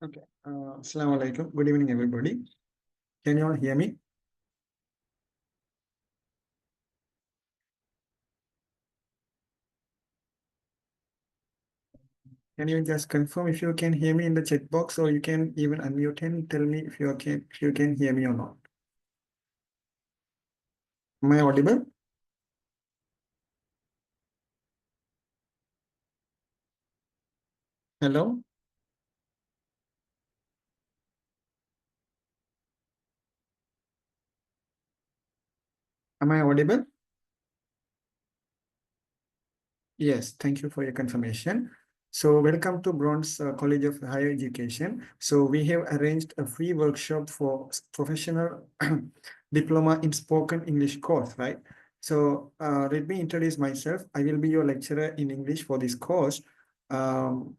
Okay. Assalamu alaikum. Good evening, everybody. Can you all hear me? Can you just confirm if you can hear me in the chat box, or you can even unmute and tell me if you can hear me or not? Am I audible? Hello? Am I audible? Yes, thank you for your confirmation. So welcome to Bronze College of Higher Education. So we have arranged a free workshop for professional diploma in spoken English course, right? So let me introduce myself. I will be your lecturer in English for this course. Um,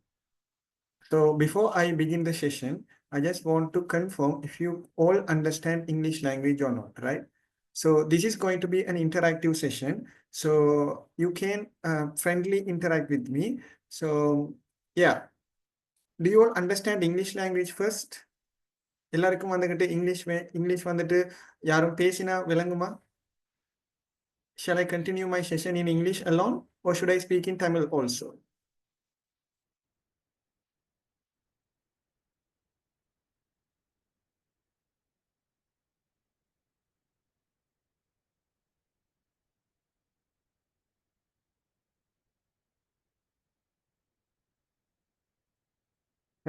so before I begin the session, I just want to confirm if you all understand English language or not, right? So this is going to be an interactive session. So you can friendly interact with me. So yeah, do you all understand English language first? எல்லாருக்கும் வந்துகிட்டு English வந்துட்டு யாரும் பேசினா விளங்குமா? Shall I continue my session in English alone, or should I speak in Tamil also?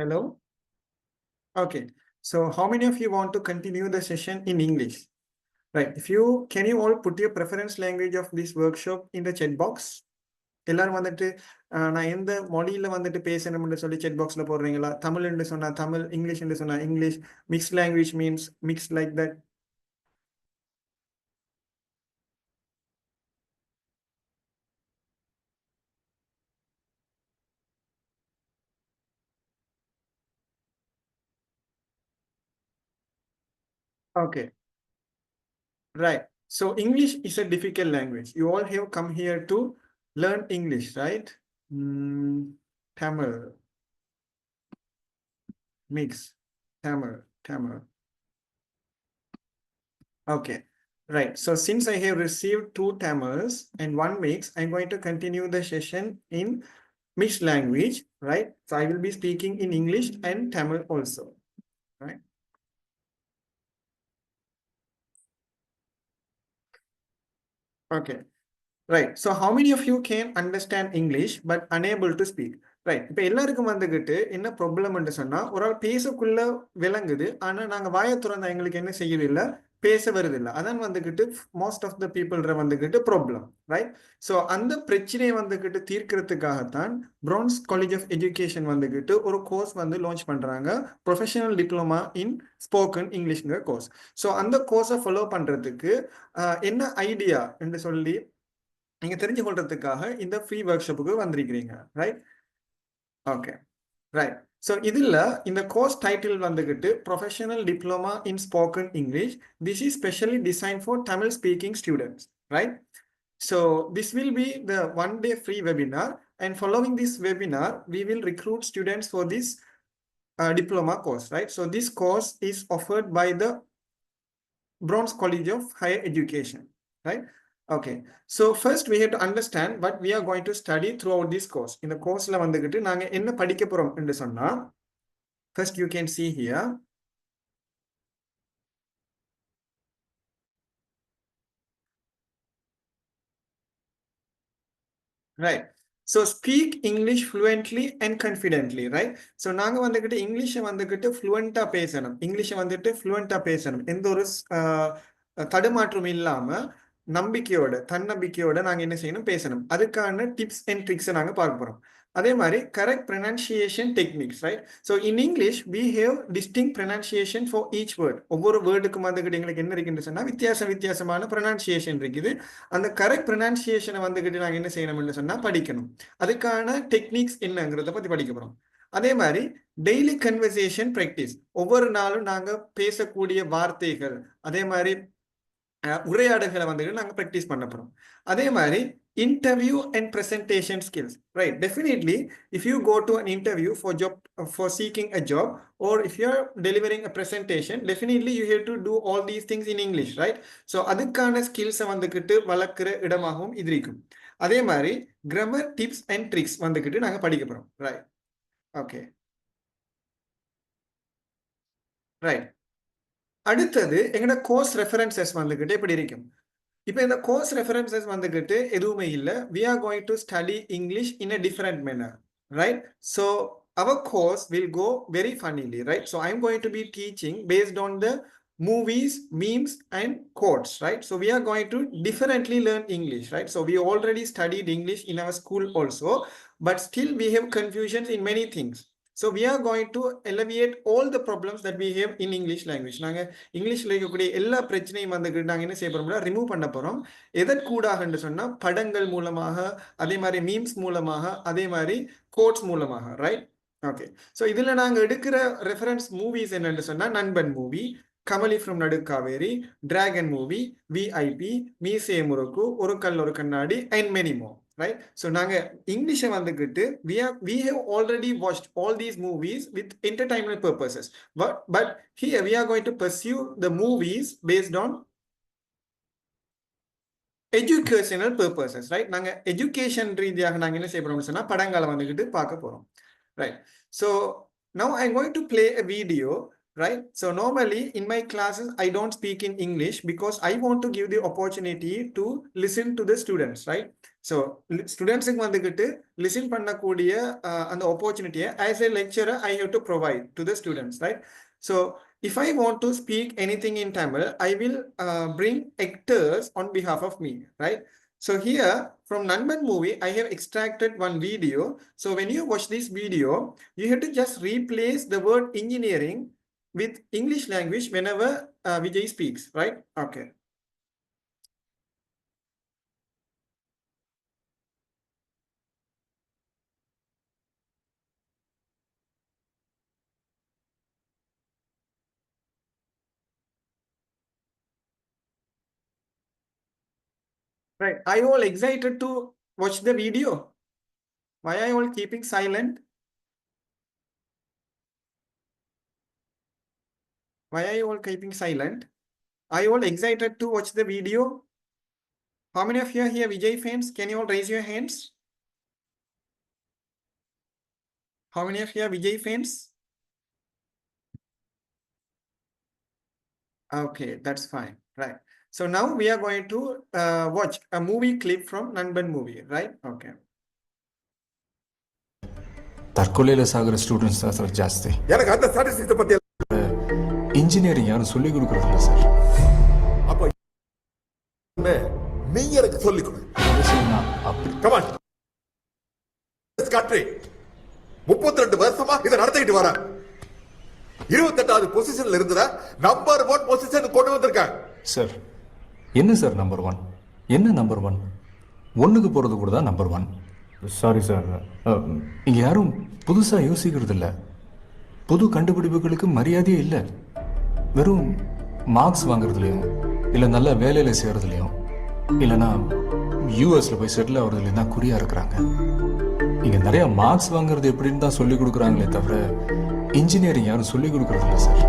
Hello? Okay. So how many of you want to continue the session in English? Right. Can you all put your preference language of this workshop in the chat box? எல்லாரும் வந்துட்டு நான் எந்த மொழியில வந்துட்டு பேசணும்னு சொல்லி set பாக்ஸ்ல போடுறீங்களா? தமிழ்னு சொன்னா தமிழ், இங்கிலீஷ்னு சொன்னா English, mixed language means mix like that. Okay. Right. So English is a difficult language. You all have come here to learn English, right? Tamil. Mix. Tamil. Okay, right. So since I have received 2 Tamils and 1 mix, I'm going to continue the session in mixed language, right? So I will be speaking in English and Tamil also, right? Okay, right. So how many of you can understand English but unable to speak? Right. இப்போ எல்லாருக்கும் வந்துகிட்டு என்ன ப்ராப்ளம்னு சொன்னா ஒரு ஆள் பேசக்குள்ள விளங்குது, ஆனா நாங்க வாயை திறந்தா எங்களுக்கு என்ன செய்யுது இல்ல, பேச வருது இல்ல. அதான் வந்துகிட்டு மோஸ்ட் ஆஃப் த பீப்புள் வந்துகிட்டு ப்ராப்ளம், ரைட்? ஸோ அந்த பிரச்சனையை வந்துகிட்டு தீர்க்கிறதுக்காகத்தான் பிரான்ஸ் காலேஜ் ஆஃப் எஜுகேஷன் வந்துகிட்டு ஒரு கோர்ஸ் வந்து லான்ச் பண்றாங்க, ப்ரொஃபஷனல் டிப்ளமா இன் ஸ்போக்கன் இங்கிலீஷ்ங்கிற கோர்ஸ். ஸோ அந்த கோர்ஸை ஃபாலோ பண்றதுக்கு என்ன ஐடியா என்று சொல்லி நீங்க தெரிஞ்சு கொள்றதுக்காக இந்த ஃப்ரீ ஒர்க் ஷாப்புக்கு வந்திருக்கிறீங்க, ரைட்? Okay, right. ஸோ இதில் இந்த கோர்ஸ் டைட்டில் வந்துகிட்டு professional diploma in spoken English. This is specially design for Tamil speaking students, right? So this will be the 1-day free webinar, and following this webinar, we will recruit students for this diploma course, right? So this course is offered by the Bronze College of Higher Education, right? Okay, so first we have to understand what we are going to study throughout this course. In the course la vandukittu naanga enna padikka porom endu sonna, first you can see here, right? So speak English fluently and confidently, right? So நாங்க வந்துகிட்டு இங்கிலீஷை வந்துகிட்டு ஃப்ளூவெண்டா பேசணும், இங்கிலீஷை வந்துட்டு ஃப்ளூவெண்டா பேசணும், எந்த ஒரு தடுமாற்றம் இல்லாம நம்பிக்கையோட தன்னம்பிக்கையோட நாங்க என்ன செய்யணும், பேசணும். அதுக்கான டிப்ஸ் அண்ட் ட்ரிக்ஸை நாங்க பார்க்க போறோம். அதே மாதிரி correct pronunciation techniques, right? So in English we have distinct pronunciation for each word. ஒவ்வொரு வேர்டுக்கும் வந்துகிட்டு எங்களுக்கு என்ன இருக்குன்னு சொன்னா வித்தியாசமான ப்ரொனன்சியேஷன் இருக்குது. அந்த கரெக்ட் ப்ரொனன்சியேஷனை வந்துகிட்டு நாங்கள் என்ன செய்யணும்னு சொன்னா படிக்கணும். அதுக்கான டெக்னிக்ஸ் என்னங்கிறத பத்தி படிக்க போறோம். அதே மாதிரி டெய்லி கன்வர்சேஷன் ப்ராக்டிஸ், ஒவ்வொரு நாளும் நாங்க பேசக்கூடிய வார்த்தைகள், அதே மாதிரி உரையாடல்களை வந்துட்டு நாங்க ப்ராக்டிஸ் பண்ண போறோம். அதே மாதிரி interview and presentation skills, right? Definitely, if you go to an interview for seeking a job, or if you're delivering a presentation, definitely you have to do all these things in English, right? So அதுக்கான skills வந்துக்கிட்டு வளர்க்குற இடமாகவும் இது இருக்கும். அதே மாதிரி grammar tips and tricks வந்துக்கிட்டு நாங்க படிக்க போறோம், right? Okay, right. அடுத்தது எங்கட கோர்ஸ் ரெஃபரன்சஸ் வந்துக்கிட்டு எப்படி இருக்கும்? இப்போ இந்த கோர்ஸ் ரெஃபரன்சஸ் வந்துக்கிட்டு எதுவுமே இல்லை. We are going to study English in a different manner, right? So our course will go very funnily, right? So I'm going to be teaching based on the movies, memes, and quotes, right? So we are going to differently learn English, right? So we already studied English in our school also, but still we have confusions in many things. So we are going to alleviate all the problems that we have in English language. நாங்க இங்கிலீஷ்ல இருக்கக்கூடிய எல்லா பிரச்சனையும் வந்துக்கிட்டு நாங்க என்ன செய்ய போறோம்னா ரிமூவ் பண்ண போறோம். எதற்கூடாகன்னு சொன்னா படங்கள் மூலமாக, அதே மாதிரி மீம்ஸ் மூலமாக, அதே மாதிரி கோட்ஸ் மூலமாக, ரைட்? ஓகே. ஸோ இதுல நாங்க எடுக்கிற ரெஃபரன்ஸ் மூவிஸ் என்னன்னு சொன்னா Nanban movie, Kamali from Nadukkaveri, Dragon movie, VIP, Meesaya Murukku, Oru Kal Oru Kannadi, and many more. Right? So நாங்க இங்கிலீஷ் வந்துக்கிட்டு we have already watched all these movies with entertainment purposes, but here we are going to pursue the movies based on educational purposes, right? நாங்க education ரீதியாக நாங்க என்ன செய்ய போறோம்னு சொன்னா படங்களை வந்துக்கிட்டு பார்க்க போறோம், right? So now I'm going to play a video, right? So normally in my classes I don't speak in English because I want to give the opportunity to listen to the students, right? So ஸ்டூடெண்ட்ஸுக்கு வந்துக்கிட்டு listen பண்ணக்கூடிய அந்த ஆப்பர்ச்சுனிட்டியை as a lecturer I have to provide to the students, right? So if I want to speak anything in Tamil, I will bring actors on behalf of me, right? So here from Nanban movie I have extracted one video. So when you watch this video, you have to just replace the word engineering with English language whenever Vijay speaks, right? Okay. Right. Are you all excited to watch the video? Why are you all keeping silent? Why are you all keeping silent? Are you all excited to watch the video? How many of you are here Vijay fans? Can you all raise your hands? How many of you are Vijay fans? Okay, that's fine. Right. So now we are going to watch a movie clip from Nanban movie, right? Okay. தற்கொலையில சாகுற students தான் sir ஜாஸ்தி. எனக்கு அந்த statistics பத்தி engineering யாரும் சொல்லிக் கொடுக்கறது இல்லை சார். அப்ப நீ எனக்கு சொல்லிக் கொடு. அப்படி கம் ஆன். கண்ட்ரி 32 வருஷமா இதை நடத்திட்டு வர 28வது பொசிஷன்ல இருந்தத நம்பர் 1 பொசிஷன் கொண்டு வந்திருக்காங்க. சார் என்ன சார் நம்பர் 1? என்ன நம்பர் 1? ஒன்றுக்கு போகிறது கூட தான் நம்பர் 1. சாரி சார், இங்கே யாரும் புதுசாக யோசிக்கிறது இல்லை. புது கண்டுபிடிப்புகளுக்கு மரியாதையே இல்லை. வெறும் மார்க்ஸ் வாங்குறதுலையும், இல்லை நல்ல வேலையில் செய்கிறதுலையும், இல்லைன்னா யூஎஸில் போய் செட்டில் ஆகிறதுலையும் தான் குறியாக இருக்கிறாங்க. இங்கே நிறையா மார்க்ஸ் வாங்குறது எப்படின்னு தான் சொல்லிக் கொடுக்குறாங்களே தவிர இன்ஜினியரிங் யாரும் சொல்லிக் கொடுக்கறது இல்லை சார்.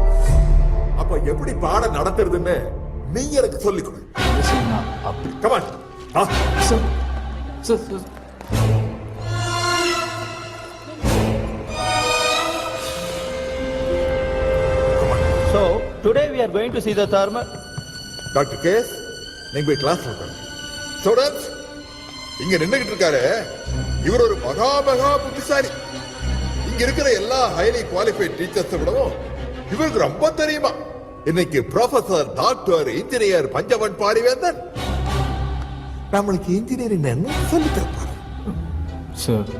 அப்ப எப்படி பாடம் நடத்துறதுன்னு நீ எனக்கு சொல்லிக் கொடு. அப்படி come on. Sir sir sir So today we are going to see the thermal. Doctor case, நீங்க போய் கிளாஸ் உட்காருங்க. ஸ்டூடண்ட்ஸ், இங்க நின்னுகிட்டு இருக்காரு இவர் ஒரு மகா புத்திசாலி. இங்க இருக்கிற எல்லா ஹைலி குவாலிஃபைட் டீச்சர்ஸ் விடவும் இவருக்கு ரொம்ப தெரியுமா. இன்னைக்கு professor, doctor, engineer Panchavan Parivendhan நம்மளுக்கு இன்ஜினியரிங் என்ன சொல்லி தரப்பாரு. சார்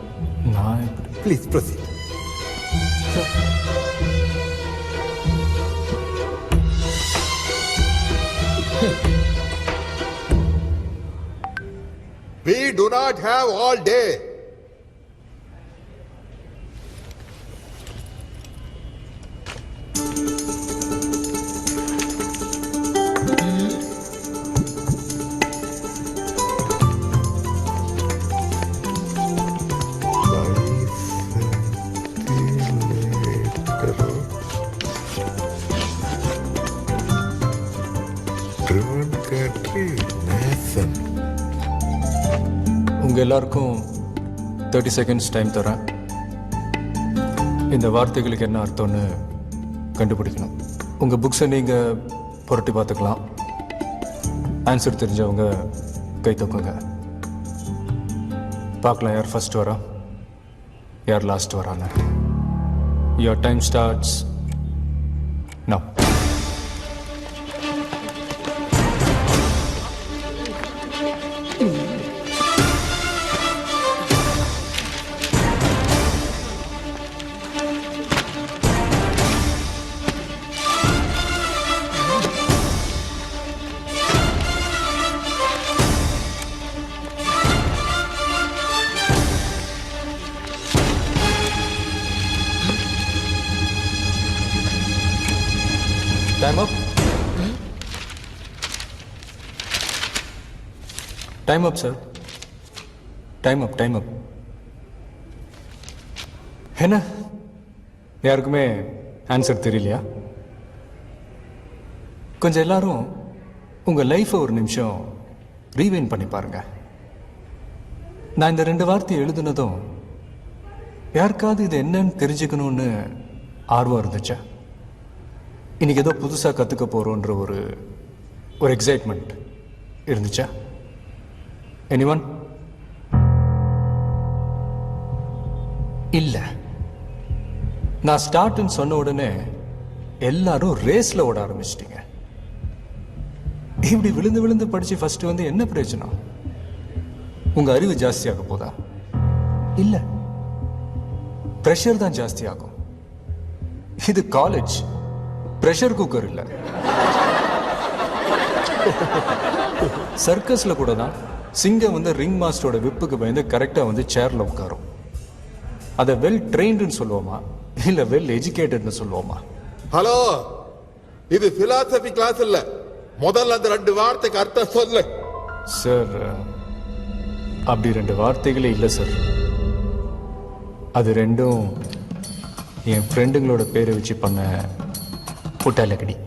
நான் எப்படி please proceed. We do not have all day. உங்கள் எல்லாருக்கும் 30 செகண்ட்ஸ் டைம் தரேன். இந்த வார்த்தைகளுக்கு என்ன அர்த்தம்னு கண்டுபிடிக்கணும். உங்கள் புக்ஸை நீங்கள் புரட்டி பார்த்துக்கலாம். ஆன்சர் தெரிஞ்சவங்க கை தூக்குங்க. பார்க்கலாம் யார் ஃபர்ஸ்ட் வரா, யார் லாஸ்ட் வரான்னு. Your time starts now. Time up. Time up, sir. Time up, time up. என்ன யாருக்குமே ஆன்சர் தெரியலையா? கொஞ்சம் எல்லாரும் உங்கள் லைஃப்பை ஒரு நிமிஷம் ரீவைண்ட் பண்ணி பாருங்க. நான் இந்த 2 வார்த்தையை எழுதுனதும் யாருக்காவது இது என்னன்னு தெரிஞ்சுக்கணும்னு ஆர்வம் இருந்துச்சா? இன்னைக்கு ஏதோ புதுசாக கற்றுக்க போகிறோன்ற ஒரு எக்ஸைட்மெண்ட் இருந்துச்சா? எனிவன்? இல்லை. நான் ஸ்டார்ட்னு சொன்ன உடனே எல்லாரும் ரேஸில் ஓட ஆரம்பிச்சிட்டிங்க. இப்படி விழுந்து விழுந்து படித்து ஃபஸ்ட்டு வந்து என்ன பிரயோஜனம்? உங்கள் அறிவு ஜாஸ்தியாக போதா? இல்லை, ப்ரெஷர் தான் ஜாஸ்தியாகும். இது காலேஜ், ப்ரெஷர் குக்கர் இல்லை. சர்க்கஸ்ல கூட தான் சிங்கம் வந்து ரிங் மாஸ்டரோட விப்புக்கு பயந்து கரெக்டா வந்து சேர்ல உட்காரும். அதை வெல் ட்ரெயின்டுன்னு சொல்லுவோமா இல்ல வெல் எஜுகேட்டட்னு சொல்லுவோமா? ஹலோ, இது பிலாசபி கிளாஸ் இல்ல. முதல்ல அந்த 2 வார்த்தைக்கு அர்த்தம் சொல்லு. சார், அப்படி 2 வார்த்தைகளே இல்லை சார். அது ரெண்டும் என் ஃப்ரெண்டுங்களோட பேரை வச்சு பண்ண புட்டாலக்கடி.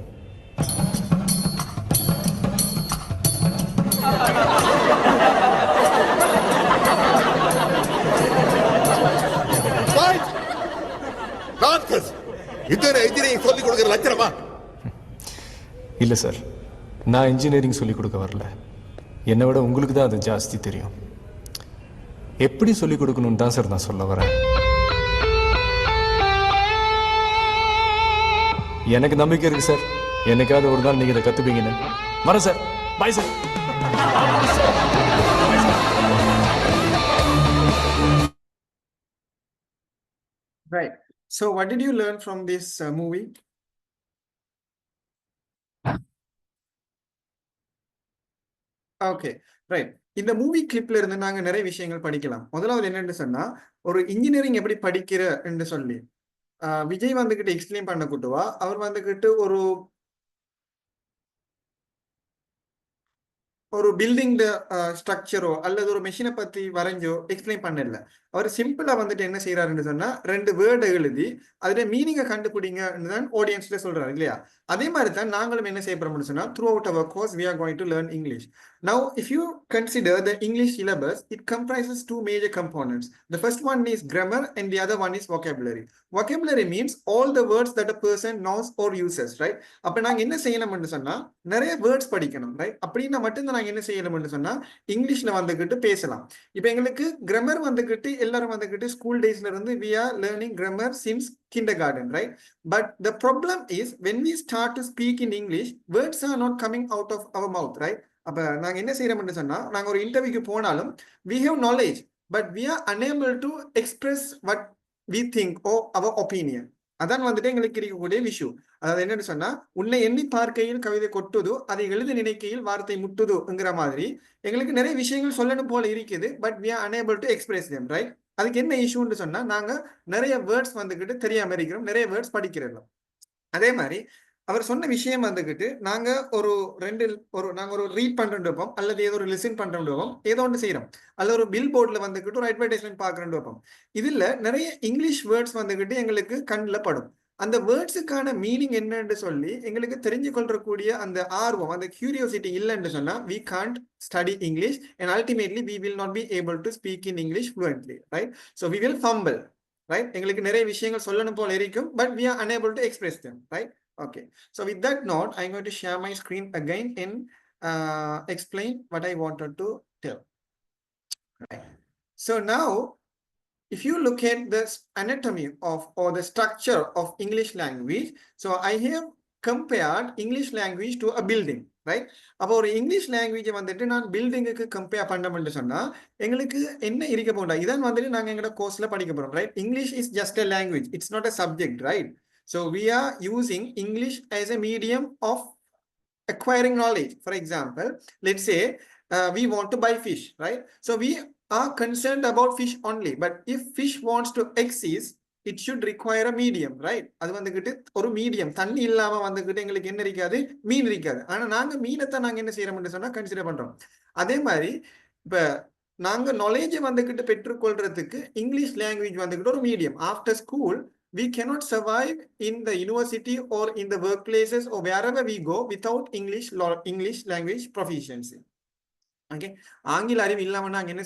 சொல்லிக் கொடுக்கிற லட்சணமா? இல்லை சார், நான் இன்ஜினியரிங் சொல்லிக் கொடுக்க வரல. என்னை விட உங்களுக்கு தான் அது ஜாஸ்தி தெரியும். எப்படி சொல்லிக் கொடுக்கணும்னு தான் சார் நான் சொல்ல வரேன். எனக்கு நம்பிக்கை இருக்கு சார், என்னைக்காவது ஒரு நாள் நீங்க இதை கத்துப்பீங்கன்னு. வரேன் sir. Bye sir. Right. So what did you learn from this movie? Okay, right. இந்த மூவி கிளிப்ல இருந்து நாங்க நிறைய விஷயங்கள் படிக்கலாம். முதலாவது என்னன்னு சொன்னா, ஒரு இன்ஜினியரிங் எப்படி படிக்கிற என்று சொல்லி விஜய் வந்துகிட்டு எக்ஸ்பிளைன் பண்ண கூட்டுவா. அவர் வந்துகிட்டு ஒரு பில்டிங் ஸ்ட்ரக்சரோ அல்லது ஒரு மெஷினை பத்தி வரைஞ்சோ எக்ஸ்பிளைன் பண்ணல. அவர் சிம்பிளா வந்துட்டு என்ன செய்யறாருன்னு சொன்னா, 2 வேர்டை எழுதி அதுல மீனிங்கை கண்டுபிடிங்கன்னு தான் ஆடியன்ஸ்ல சொல்றாரு இல்லையா? அதே மாதிரி தான் நாங்களும் என்ன செய்ய போறோம்னு சொன்னா, throughout our course we are going to learn English. Now, if you consider the English syllabus, it comprises 2 major components. The first one is grammar and the other one is vocabulary. Vocabulary means all the words that a person knows or uses, right? அப்ப நாங்க என்ன செய்யணும்னு சொன்னா, நிறைய words படிக்கணும், right? அப்படின்னா மட்டும்தான் நாங்க என்ன செய்யணும்னு சொன்னா, இங்கிலீஷ்ல வந்துகிட்டு பேசலாம். இப்ப எங்களுக்கு கிராமர் வந்துகிட்டு எல்லாரும் வந்துகிட்டு ஸ்கூல் டேஸ்ல இருந்து we are learning grammar since kindergarten, right? But the problem is when we start to speak in English, words are not coming out of our mouth, right? அப்ப நாங்க என்ன செய்யறோம்னு சொன்னா, நாங்க ஒரு இன்டர்வியூக்கு போனாலும் we have knowledge but we are unable to express what we think or our opinion. அதான் வந்துட்டு எங்களுக்கு இருக்கக்கூடிய விஷயம். அதாவது என்னன்னு சொன்னா, உன்னை எண்ணி பார்க்கையில் கவிதை கொட்டுதோ, அதை எழுத நினைக்கையில் வார்த்தை முட்டுதோங்கிற மாதிரி எங்களுக்கு நிறைய விஷயங்கள் சொல்லணும் போல இருக்குது. But we are unable to express them, right? அதுக்கு என்ன இஷ்யூன்னு சொன்னா, நாங்க நிறைய வேர்ட்ஸ் வந்துகிட்டு தெரியாம இருக்கிறோம், நிறைய வேர்ட்ஸ் படிக்கிறோம். அதே மாதிரி அவர் சொன்ன விஷயம் வந்துகிட்டு நாங்க ஒரு ரீட் பண்றோம் வைப்போம், அல்லது ஏதோ ஒரு லிசன் பண்றோம் வைப்போம், ஏதோ ஒன்று செய்யறோம், அல்லது ஒரு பில் போர்ட்ல வந்துகிட்டு ஒரு அட்வர்டைஸ்மெண்ட் பாக்குறோம் வைப்போம். இதுல நிறைய இங்கிலீஷ் வேர்ட்ஸ் வந்துகிட்டு எங்களுக்கு கண்ணில் படும். அந்த வேர்ட்ஸுக்கான மீனிங் என்னன்னு சொல்லி எங்களுக்கு தெரிஞ்சு கொள்ளக்கூடிய அந்த ஆர்வம், அந்த கியூரியோசிட்டி இல்லைன்னு சொன்னா we can't study English and ultimately we will not be able to speak in English fluently, right? So we will fumble, right? எங்களுக்கு நிறைய விஷயங்கள் சொல்லணும் போல இருக்கும், but we are unable to express them, right? Okay. So with that note, I'm going to share my screen again and explain what I wanted to tell. Right. So now, if you look at the anatomy of or the structure of English language, so I have compared English language to a building, right? அப்போ ஒரு English லாங்குவேஜை வந்துட்டு நான் பில்டிங்குக்கு compare பண்ணணும்னு சொன்னா எங்களுக்கு என்ன இருக்க போகுதா, இதான் வந்துட்டு நாங்கள் எங்களோட கோர்ஸ்ல படிக்க போறோம், right? English is just a language, it's not a subject, right? So we are using English as a medium of acquiring knowledge. For example, let's say we want to buy fish, right? So we are concerned about fish only, but if fish wants to exist, it should require a medium, right? அது வந்துகிட்டு ஒரு medium, தண்ணி இல்லாம வந்துகிட்டு எங்களுக்கு என்ன இருக்காது, மீன் இருக்காது. ஆனா நாங்க மீனத்தை நாங்க என்ன செய்யறோம்னு சொன்னா கன்சிடர் பண்றோம். அதே மாதிரி இப்ப நாங்க நாலேஜை வந்துகிட்டு பெற்றுக்கொள்றதுக்கு இங்கிலீஷ் லாங்குவேஜ் வந்துகிட்டு ஒரு medium. After school we cannot survive in the university or in the workplaces or wherever we go without English language proficiency. Okay, ஆங்கில அறிவு இல்லாம நாங்க என்ன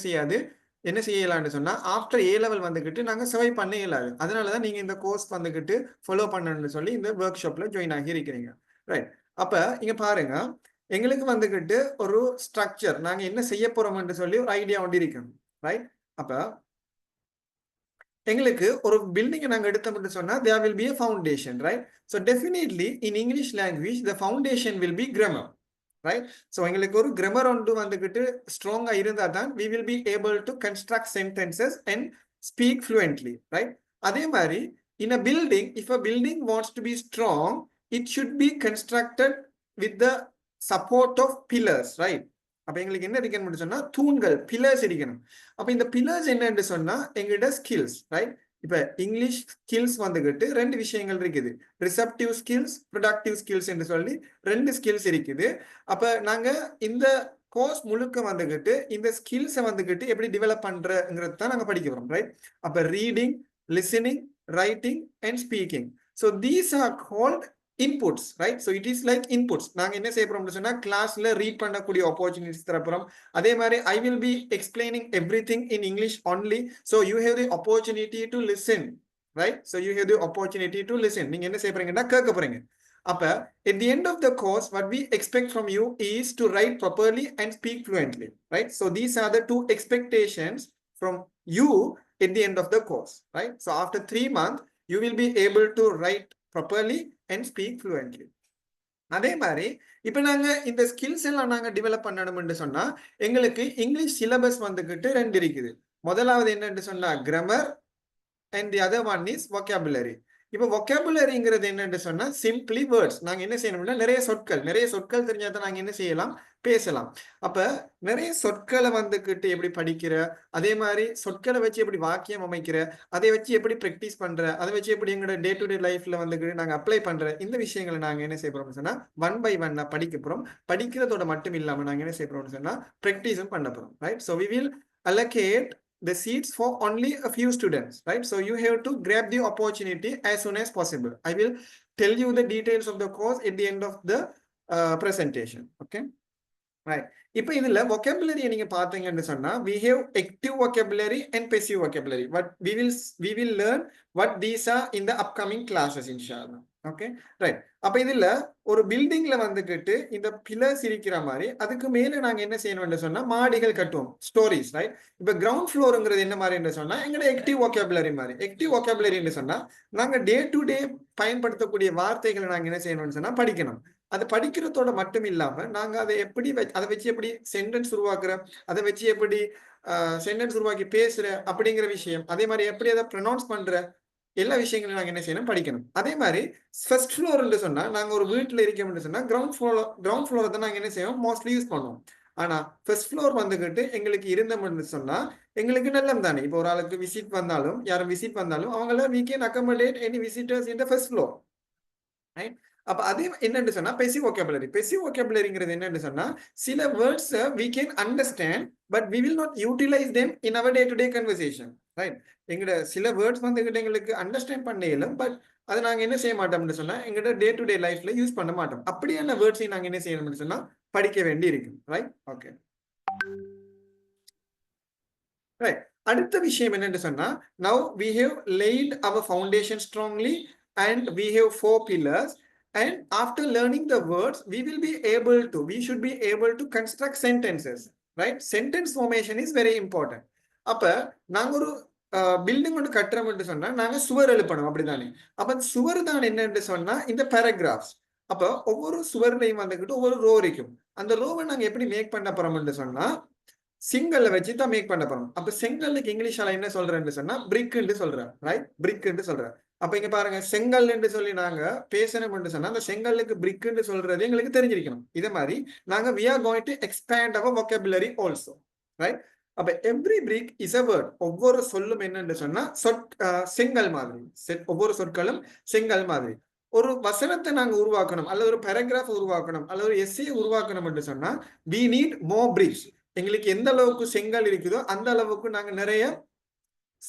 செய்யலாம்னு சொன்னா ஆஃப்டர் ஏ லெவல் வந்துகிட்டு நாங்க சர்வை பண்ண இயலாது. அதனாலதான் நீங்க இந்த கோர்ஸ் வந்துகிட்டு ஃபாலோ பண்ணணும்னு சொல்லி இந்த ஒர்க் ஷாப்ல ஜாயின் ஆகி இருக்கிறீங்க, ரைட்? அப்ப இங்க பாருங்க, எங்களுக்கு வந்துகிட்டு ஒரு ஸ்ட்ரக்சர், நாங்க என்ன செய்ய போறோம்னு சொல்லி ஒரு ஐடியா ஒன்று இருக்கணும், ரைட்? அப்ப எங்களுக்கு ஒரு பில்டிங்கை நாங்க எடுத்தோம்னு சொன்னா there will be a foundation, right? So definitely in English language the foundation will be grammar, right? So எங்களுக்கு ஒரு grammar ஒன்று வந்துகிட்டு ஸ்ட்ராங்கா இருந்தா தான் we will be able to construct sentences and speak fluently, right? அதே மாதிரி in a building, if a building wants to be strong, it should be constructed with the support of pillars, right? அப்ப எங்களுக்கு என்ன இருக்கணும்னு சொன்னா தூண்கள், pillars இருக்கணும். அப்ப இந்த பில்லர்ஸ் என்னன்னு சொன்னா எங்கள்கிட்ட ஸ்கில்ஸ், ரைட்? இப்ப இங்கிலீஷ் ஸ்கில்ஸ் வந்துகிட்டு ரெண்டு விஷயங்கள் இருக்குது, ரிசப்டிவ் ஸ்கில்ஸ், ப்ரொடக்டிவ் ஸ்கில்ஸ் என்று சொல்லி ரெண்டு ஸ்கில்ஸ் இருக்குது. அப்ப நாங்க இந்த கோர்ஸ் முழுக்க வந்துகிட்டு இந்த ஸ்கில்ஸை வந்துகிட்டு எப்படி டெவலப் பண்றங்கிறது தான் நாங்க படிக்க போறோம், ரைட்? அப்ப reading, listening, writing and speaking. So these are called inputs, right? So it is like inputs. நாங்க என்ன செய்ய போறோம்னு சொன்னா கிளாஸ்ல ரீட் பண்ணக்கூடிய opportunities தர போறோம். அதே மாதிரி I will be explaining everything in English only, so you have the opportunity to listen, right? So you have the opportunity to listen. நீங்க என்ன செய்ய போறீங்கன்னா கேட்க போறீங்க. அப்ப at the end of the course what we expect from you is to write properly and speak fluently, right? So these are the two expectations from you at the end of the course, right? So after 3 months you will be able to write properly and speak fluently. அதே மாதிரி இப்ப நாங்க இந்த skills எல்லாம் நாங்க develop பண்ணணும்னு சொன்னா எங்களுக்கு இங்கிலீஷ் சிலபஸ் வந்துகிட்டு ரெண்டு இருக்குது. முதலாவது என்னன்னு சொன்னா grammar and the other one is vocabulary. இப்போ vocabularyங்கிறது என்னன்னு சொன்னா சிம்பிளி வேர்ட்ஸ். நாங்க என்ன செய்யணும்னா நிறைய சொற்கள் தெரிஞ்சாதான் நாங்க என்ன செய்யலாம், பேசலாம். அப்ப நிறைய சொற்களை வந்துகிட்டு எப்படி படிக்கிற, அதே மாதிரி சொற்களை வச்சு எப்படி வாக்கியம் அமைக்கிற, அதை வச்சு எப்படி பிராக்டிஸ் பண்ற, அதை வச்சு எப்படி எங்களோட டே டு டே லைஃப்ல வந்துகிட்டு நாங்க அப்ளை பண்ற, இந்த விஷயங்களை நாங்க என்ன செய்ய போறோம்னு சொன்னா 1 by 1 படிக்க போறோம். படிக்கிறதோட மட்டும் இல்லாம நாங்க என்ன செய்ய போறோம்னு சொன்னா பிராக்டிஸும் பண்ண போறோம், right? So we will allocate the seats for only a few students, right? So you have to grab the opportunity as soon as possible. I will tell you the details of the course at the end of the presentation, okay? Right. இப்போ இதுல vocabulary நீங்க பாத்தீங்கன்னு சொன்னா we have active vocabulary and passive vocabulary, but we will learn what these are in the upcoming classes inshallah. Okay, right. அப்ப இதுல ஒரு பில்டிங்ல வந்துகிட்டு இந்த பில்லர்ஸ் இருக்கிற மாதிரி அதுக்கு மேல நாங்க என்ன செய்யணும்னு சொன்னா மாடிகள் கட்டுவோம், ஸ்டோரிஸ், ரைட்? இப்ப கிரவுண்ட் ஃப்ளோருங்கிறது என்ன மாதிரின்னு சொன்னா எங்களோட ஆக்டிவ் vocabulary மாதிரி. ஆக்டிவ் vocabularyன்னு சொன்னா நாங்க டே டு டே பயன்படுத்தக்கூடிய வார்த்தைகளை நாங்க என்ன செய்யணும்னு சொன்னா படிக்கணும். அது படிக்கிறதோட மட்டும் இல்லாம நாங்க அதை வச்சு எப்படி சென்டென்ஸ் உருவாக்குற, அதை வச்சு எப்படி சென்டென்ஸ் உருவாக்கி பேசுற அப்படிங்கிற விஷயம், அதே மாதிரி எப்படி அதை ப்ரொனவுன்ஸ் பண்ற எல்லா விஷயங்களையும் நாங்க என்ன செய்யணும், படிக்கணும். அதே மாதிரி ஃபர்ஸ்ட் ஃப்ளோர்ன்னு சொன்னா நாங்க ஒரு வீட்டுல இருக்கோம்னு சொன்னா கிரவுண்ட் ஃப்ளோரை தான் நாங்க என்ன செய்வோம், மோஸ்ட்லி யூஸ் பண்ணுவோம். ஆனா ஃபர்ஸ்ட் ஃப்ளோர் வந்துகிட்டு எங்களுக்கு இருந்தோம்னு சொன்னா எங்களுக்கு நல்லம் தானே. இப்போ ஒரு ஆளுக்கு விசிட் வந்தாலும், யாரும் விசிட் வந்தாலும் அவங்கள we can accommodate any visitors in the first floor, right? அப்ப அதே என்னன்னு சொன்னா பெசிவ் vocabulary. பெசிவ் vocabularyங்கிறது என்னன்னு சொன்னா சில words we can understand but we will not utilize them in our day to day conversation, right? எங்கட சில வேர்ட்ஸ் வந்துகிட்டு எங்களுக்கு அண்டர்ஸ்டாண்ட் பண்ண இயலும், பட் அதை நாங்க என்ன செய்ய மாட்டோம்னு சொன்னா எங்கட டே டு டே லைஃப்ல யூஸ் பண்ண மாட்டோம். அப்படியான வேர்ட்ஸை நாங்க என்ன செய்யணும்னு சொன்னா படிக்க வேண்டி இருக்கு, ரைட்? Okay, right. அடுத்த விஷயம் என்னன்னு சொன்னா now we have laid our foundation strongly and we have 4 pillars, and after learning the words we should be able to construct sentences, right? Sentence formation is very important. அப்ப நாங்க ஒரு building ஒன்று கட்டுறோம்னு சொன்னா நாங்க சுவர் எழுப்பணும், அப்படிதானே? அப்ப சுவர் தான் என்னன்னு சொன்னா இந்த பேராகிராஃப்ஸ். அப்ப ஒவ்வொரு சுவர்லையும் வந்துகிட்டு ஒவ்வொரு ரோ இருக்கும். அந்த ரோவை நாங்க எப்படி மேக் பண்ண போறோம்னு சொன்னா சிங்கல்ல வச்சு தான் மேக் பண்ண போறோம். அப்ப செங்கல்லுக்கு இங்கிலீஷ்ல என்ன சொல்றேன்னு சொன்னா பிரிக்ன்னு சொல்றேன், ரைட்? பிரிக்ன்னு சொல்றேன். அப்ப இங்க பாருங்க, செங்கல் என்று சொல்லி நாங்க பேசணும்னு சொன்னா அந்த செங்கல்லுக்கு பிரிக்ன்னு சொல்றது எங்களுக்கு தெரிஞ்சிருக்கணும். இதே மாதிரி நாங்க we are going to expand our vocabulary also, right? அப்ப every brick is a word. ஒவ்வொரு சொல்லும் என்னன்னு சொன்னா செங்கல் மாதிரி, ஒவ்வொரு சொற்களும் செங்கல் மாதிரி. ஒரு வசனத்தை நாங்க உருவாக்கணும், அல்லது ஒரு பேராகிராஃப் உருவாக்கணும், அல்லது ஒரு எஸ்ஸே உருவாக்கணும் என்று சொன்னா we need more bricks. எங்களுக்கு எந்த அளவுக்கு செங்கல் இருக்குதோ அந்த அளவுக்கு நாங்க நிறைய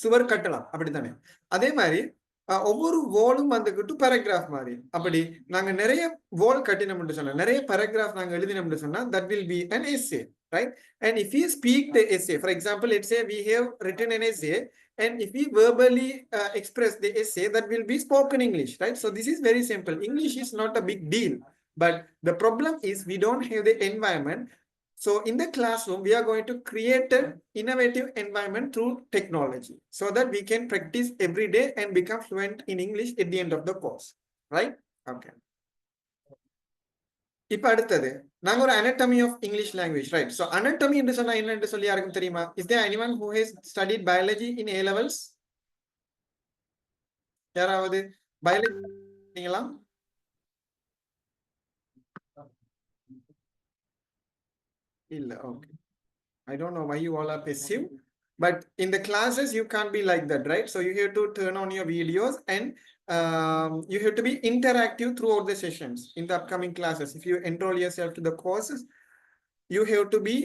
சுவர் கட்டலாம், அப்படித்தானே? அதே மாதிரி ஒவ்வொரு வோலும் வந்துகிட்டு பேராகிராஃப் மாதிரி. அப்படி நாங்க நிறைய வோல் கட்டினோம்னு சொன்னா, நிறைய பேராகிராஃப் நாங்க எழுதினோம்னு சொன்னா that will be an essay, right? And if we speak the essay, for example, let's say we have written an essay, and if we verbally express the essay, that will be spoken English, right? So this is very simple. English is not a big deal, but the problem is we don't have the environment. So in the classroom, we are going to create an innovative environment through technology so that we can practice every day and become fluent in English at the end of the course, right? Okay. இப்ப அடுத்தது நாங்க ஒரு anatomy of English language, right? So anatomy என்று சொன்னா என்னன்னு சொல்லி யாருக்கும் தெரியுமா? Is there anyone who has studied biology in A levels? யாராவது biology நீங்களா? இல்ல, okay. I don't know why you all are passive, but in the classes you can't be like that, right? So you have to turn on your videos and you have to be interactive throughout the sessions in the upcoming classes. If you enroll yourself to the courses, you have to be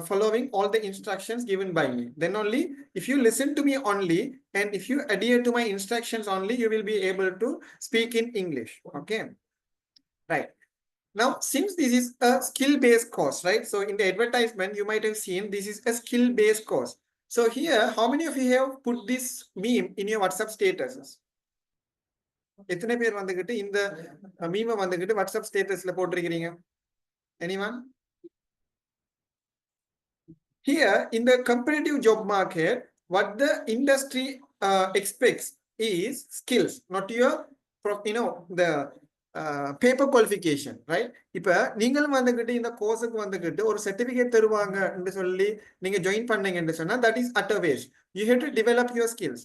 following all the instructions given by me. Then only if you listen to me only and if you adhere to my instructions only, you will be able to speak in English, okay? Right. Now, since this is a skill-based course, right? So in the advertisement, you might have seen this is a skill-based course. So here, how many of you have put this meme in your WhatsApp statuses? எத்தனை பேர் வந்துகிட்டு இந்த மீமை வந்துகிட்டு WhatsApp ஸ்டேட்டஸ்ல போட்டிருக்கிறீங்க? Anyone? Here, in the competitive job market, what the industry expects is skills, not your, the paper qualification, right? இப்ப நீங்களும் வந்துகிட்டு இந்த கோர்ஸுக்கு வந்துகிட்டு ஒரு சர்டிபிகேட் தருவாங்க என்று சொல்லி நீங்க ஜாயின் பண்ணீங்கன்னு சொன்னா that is utter waste. You have to develop your skills.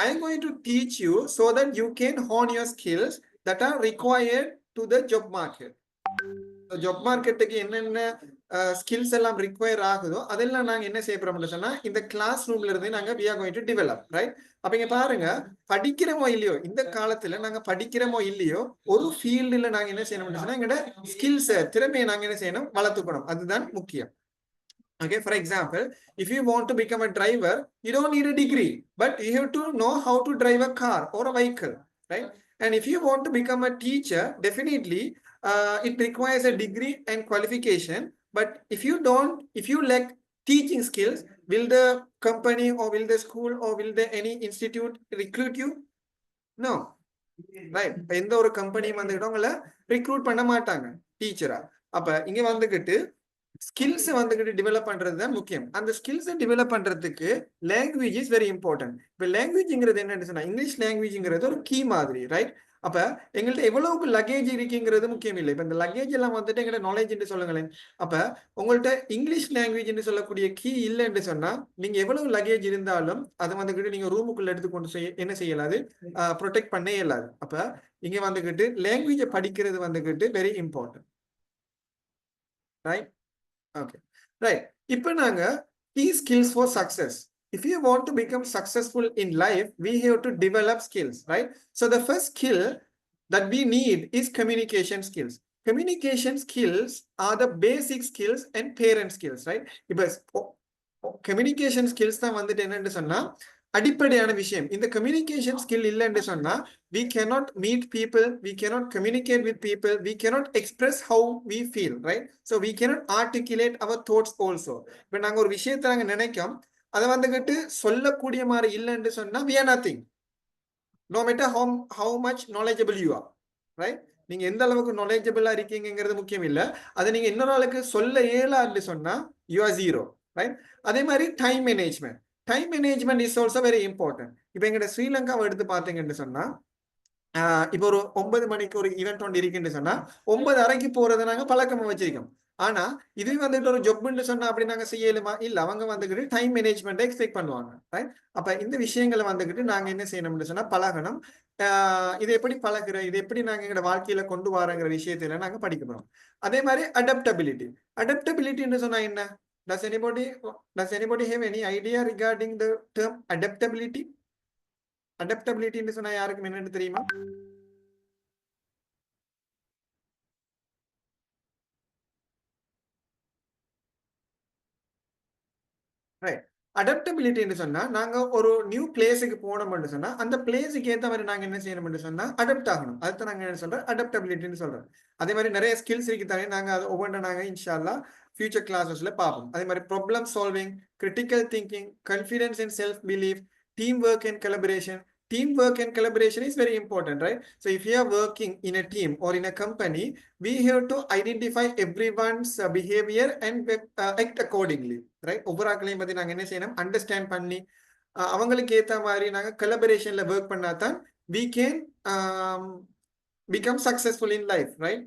I am going to teach you so that you can hone your skills that are required to the job market. Job மார்க்கெட்டுக்கு என்னென்ன skills எல்லாம் require ஆகுதோ அதெல்லாம் நாங்க என்ன செய்ய போறோம்னு சொன்னா இந்த கிளாஸ் ரூம்ல இருந்து நாங்க we are going to develop, right? அப்ப இங்க பாருங்க, படிக்கிறோமோ இல்லையோ இந்த காலத்துல நாங்க படிக்கிறோமோ இல்லையோ ஒரு ஃபீல்டுல நாங்க என்ன செய்யணும்னு சொன்னா எங்களோட ஸ்கில்ஸ் திறமையை நாங்க என்ன செய்யணும், வளர்த்துக்கணும். அதுதான் முக்கியம். Okay, for example, if you want to become a driver, you don't need a degree, but you have to know how to drive a car or a vehicle, right? And if you want to become a teacher, definitely it requires a degree and qualification. But if you lack teaching skills, will the company or will the school or will the any institute recruit you? No, right? எந்த ஒரு company வந்துகிட்டு உங்களை recruit பண்ண மாட்டாங்க டீச்சரா. அப்ப இங்க வந்துகிட்டு ஸ்கில்ஸ் வந்துகிட்டு டெவலப் பண்றது தான் முக்கியம். அந்த ஸ்கில்ஸை டெவலப் பண்றதுக்கு லாங்குவேஜ் இஸ் வெரி இம்பார்ட்டன்ட். இப்ப லாங்குவேஜ்ங்கிறது என்னன்னு சொன்னா இங்கிலீஷ் லாங்குவேஜ்ங்கிறது ஒரு கீ மாதிரி, ரைட்? அப்ப எங்கள்ட்ட எவ்வளவுக்கு லக்கேஜ் இருக்குங்கிறது முக்கியம் இல்லை. இப்ப இந்த லக்கேஜ் எல்லாம் வந்துட்டு எங்களோட நாலேஜ் என்று சொல்லுங்களேன். அப்ப உங்கள்ட்ட இங்கிலீஷ் லாங்குவேஜ் என்று சொல்லக்கூடிய கீ இல்லைன்னு சொன்னா நீங்க எவ்வளவு லக்கேஜ் இருந்தாலும் அதை வந்துகிட்டு நீங்க ரூமுக்குள்ள எடுத்துக்கொண்டு என்ன செய்யலாது, ப்ரொடெக்ட் பண்ண இயலாது. அப்ப இங்க வந்துகிட்டு லாங்குவேஜை படிக்கிறது வந்துகிட்டு very important, right? Okay, right. இப்போ நாங்க key skills for success. If you want to become successful in life, we have to develop skills, right? So the first skill that we need is communication skills. Communication skills are the basic skills and parent skills, right? இப்போ communication skills தான் வந்துட்டு என்னன்னு சொன்னா அடிப்படையான விஷயம். இந்த communication skill இல்லைன்னு சொன்னா we cannot meet people, we cannot communicate with people, we cannot express how we feel, right? So we cannot articulate our thoughts also. இப்போ நாங்க ஒரு விஷயத்தை நாங்க நினைக்கோம், அதை வந்துகிட்டு சொல்லக்கூடிய மாதிரி இல்லைன்னு சொன்னா we are nothing, no matter how much knowledgeable you are, right? நீங்க எந்த அளவுக்கு knowledgeable இருக்கீங்கிறது முக்கியம் இல்ல, அதை நீங்க இன்னொரு ஆளுக்கு சொல்ல இயலான்னு சொன்னா you are zero, right? அதே மாதிரி time management. Time management is also very important. இப்போ எங்க ஸ்ரீலங்காவை எடுத்து பார்த்தீங்கன்னு சொன்னா இப்போ ஒரு 9 மணிக்கு ஒரு ஈவெண்ட் ஒன்று இருக்குன்னு சொன்னா 9:30 போறதை நாங்க பழக்கமா வச்சிருக்கோம். ஆனா இது வந்துட்டு ஒரு ஜொப்னு சொன்னா அப்படி நாங்க செய்யலுமா? இல்ல, அவங்க வந்துகிட்டு டைம் மேனேஜ்மெண்ட் எக்ஸ்பெக்ட் பண்ணுவாங்க, ரைட்? அப்ப இந்த விஷயங்களை வந்துகிட்டு நாங்க என்ன செய்யணும்னு சொன்னா பழகணும். இது எப்படி பழகுற, இது எப்படி நாங்க எங்களோட வாழ்க்கையில கொண்டு வரங்கிற விஷயத்துல நாங்க படிக்க போறோம். அதே மாதிரி அடாப்டபிலிட்டி. அடாப்டபிலிட்டின்னு சொன்னா என்ன? Does anybody have any idea regarding the term adaptability? Adaptability ன்னு சொன்னா யாருக்கும் என்னன்னு தெரியுமா? ரைட். அடாப்டபிலிட்டின்னு சொன்னா நாங்க ஒரு நியூ பிளேஸுக்கு போனோம்னு சொன்னா அந்த பிளேஸுக்கு ஏற்ற மாதிரி நாங்க என்ன செய்யணும்னு சொன்னா அடாப்ட் ஆகணும். அதுதான் நாங்க என்ன சொல்றோம், அடாப்டபிலிட்டின்னு சொல்றோம். அதே மாதிரி நிறைய ஸ்கில்ஸ் இருக்கு தானே, நாங்க அதை ஒவ்வொன்றும் நாங்க இன்ஷா அல்லாஹ் ஃபியூச்சர் கிளாஸஸ்ல பார்ப்போம். அதே மாதிரி problem solving, critical thinking, confidence and self belief, team work and collaboration. Teamwork and collaboration is very important, right? So if you are working in a team or in a company, we have to identify everyone's behavior and act accordingly, right? ஒவ்வொரு ஆட்களையும் பத்தி நாங்க என்ன செய்யணும், understand பண்ணி அவங்களுக்கு ஏத்த மாதிரி நாங்க collaborationல ஒர்க் பண்ணாதான் we can become successful in life, right?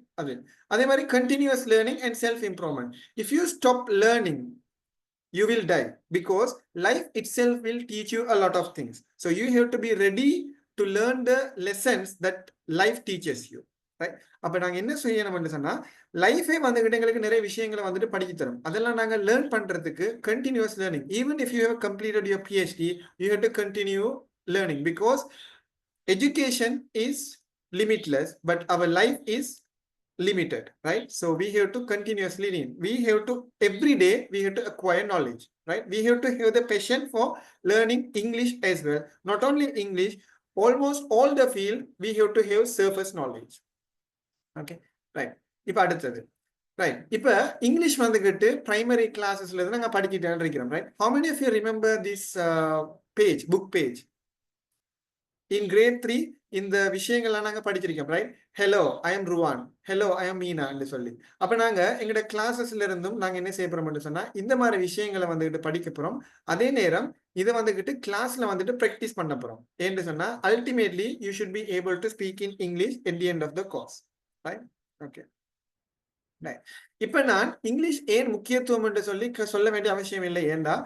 அதே மாதிரி continuous learning and self improvement. If you stop learning, you will die, because life itself will teach you a lot of things. So you have to be ready to learn the lessons that life teaches you, right? அப்ப நாங்க என்ன செய்யணும்னு சொன்னா லைஃபே வந்துகிட்டு எங்களுக்கு நிறைய விஷயங்களை வந்துட்டு படிச்சு தரும். அதெல்லாம் நாங்க லேர்ன் பண்றதுக்கு continuous learning. Even if you have completed your PhD, you have to continue learning, because education is limitless, but our life is limited, right? So we have to continuously learn. We have to every day we have to acquire knowledge, right? We have to have the passion for learning English as well. Not only English, almost all the field we have to have surface knowledge. Okay, right? இப்ப அடுத்தது, right? இப்ப English வந்துகிட்டு primary கிளாஸஸ்ல இருந்து நாங்க படிக்கிட்டே இருக்கிறோம், right? How many of you remember this page, book page? In grade 3 இந்த விஷயங்கள்லாம் நாங்க படிச்சிருக்கோம், right? Hello, I am Ruwan, hello, I am Meena என்று சொல்லி. அப்ப நாங்க எங்களோட கிளாஸஸ்ல இருந்தும் நாங்க என்ன செய்ய போறோம்னு சொன்னா இந்த மாதிரி விஷயங்களை வந்துகிட்டு படிக்க போறோம். அதே நேரம் இதை வந்துகிட்டு கிளாஸ்ல வந்துட்டு பிராக்டிஸ் பண்ண போறோம். ஏன்னு சொன்னா ultimately you should be able to speak in English at the end of the course, right? Okay, right. இப்ப நான் இங்கிலீஷ் ஏன் முக்கியத்துவம் என்று சொல்லி சொல்ல வேண்டிய அவசியம் இல்லை. ஏண்டா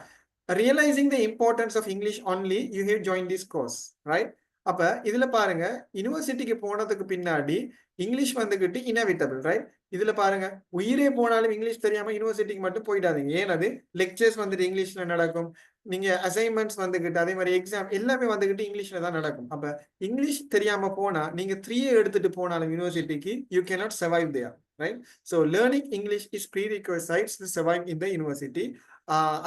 realizing the importance of English only you have joined this course, right? அப்ப இதுல பாருங்க, யூனிவர்சிட்டிக்கு போனதுக்கு பின்னாடி இங்கிலீஷ் வந்துகிட்டு இன்எவிட்டபிள், ரைட்? இதுல பாருங்க, உயிரே போனாலும் இங்கிலீஷ் தெரியாம யூனிவர்சிட்டிக்கு மட்டும் போயிடாதீங்க. ஏனது லெக்சர்ஸ் வந்துட்டு இங்கிலீஷ்ல நடக்கும், நீங்க அசைன்மெண்ட்ஸ் வந்துகிட்டு அதே மாதிரி எக்ஸாம் எல்லாமே வந்துகிட்டு இங்கிலீஷ்ல தான் நடக்கும். அப்ப இங்கிலீஷ் தெரியாம போனா நீங்க 3 எடுத்துட்டு போனாலும் யூனிவர்சிட்டிக்கு you cannot survive there, right? So learning English is prerequisites to survive in the university.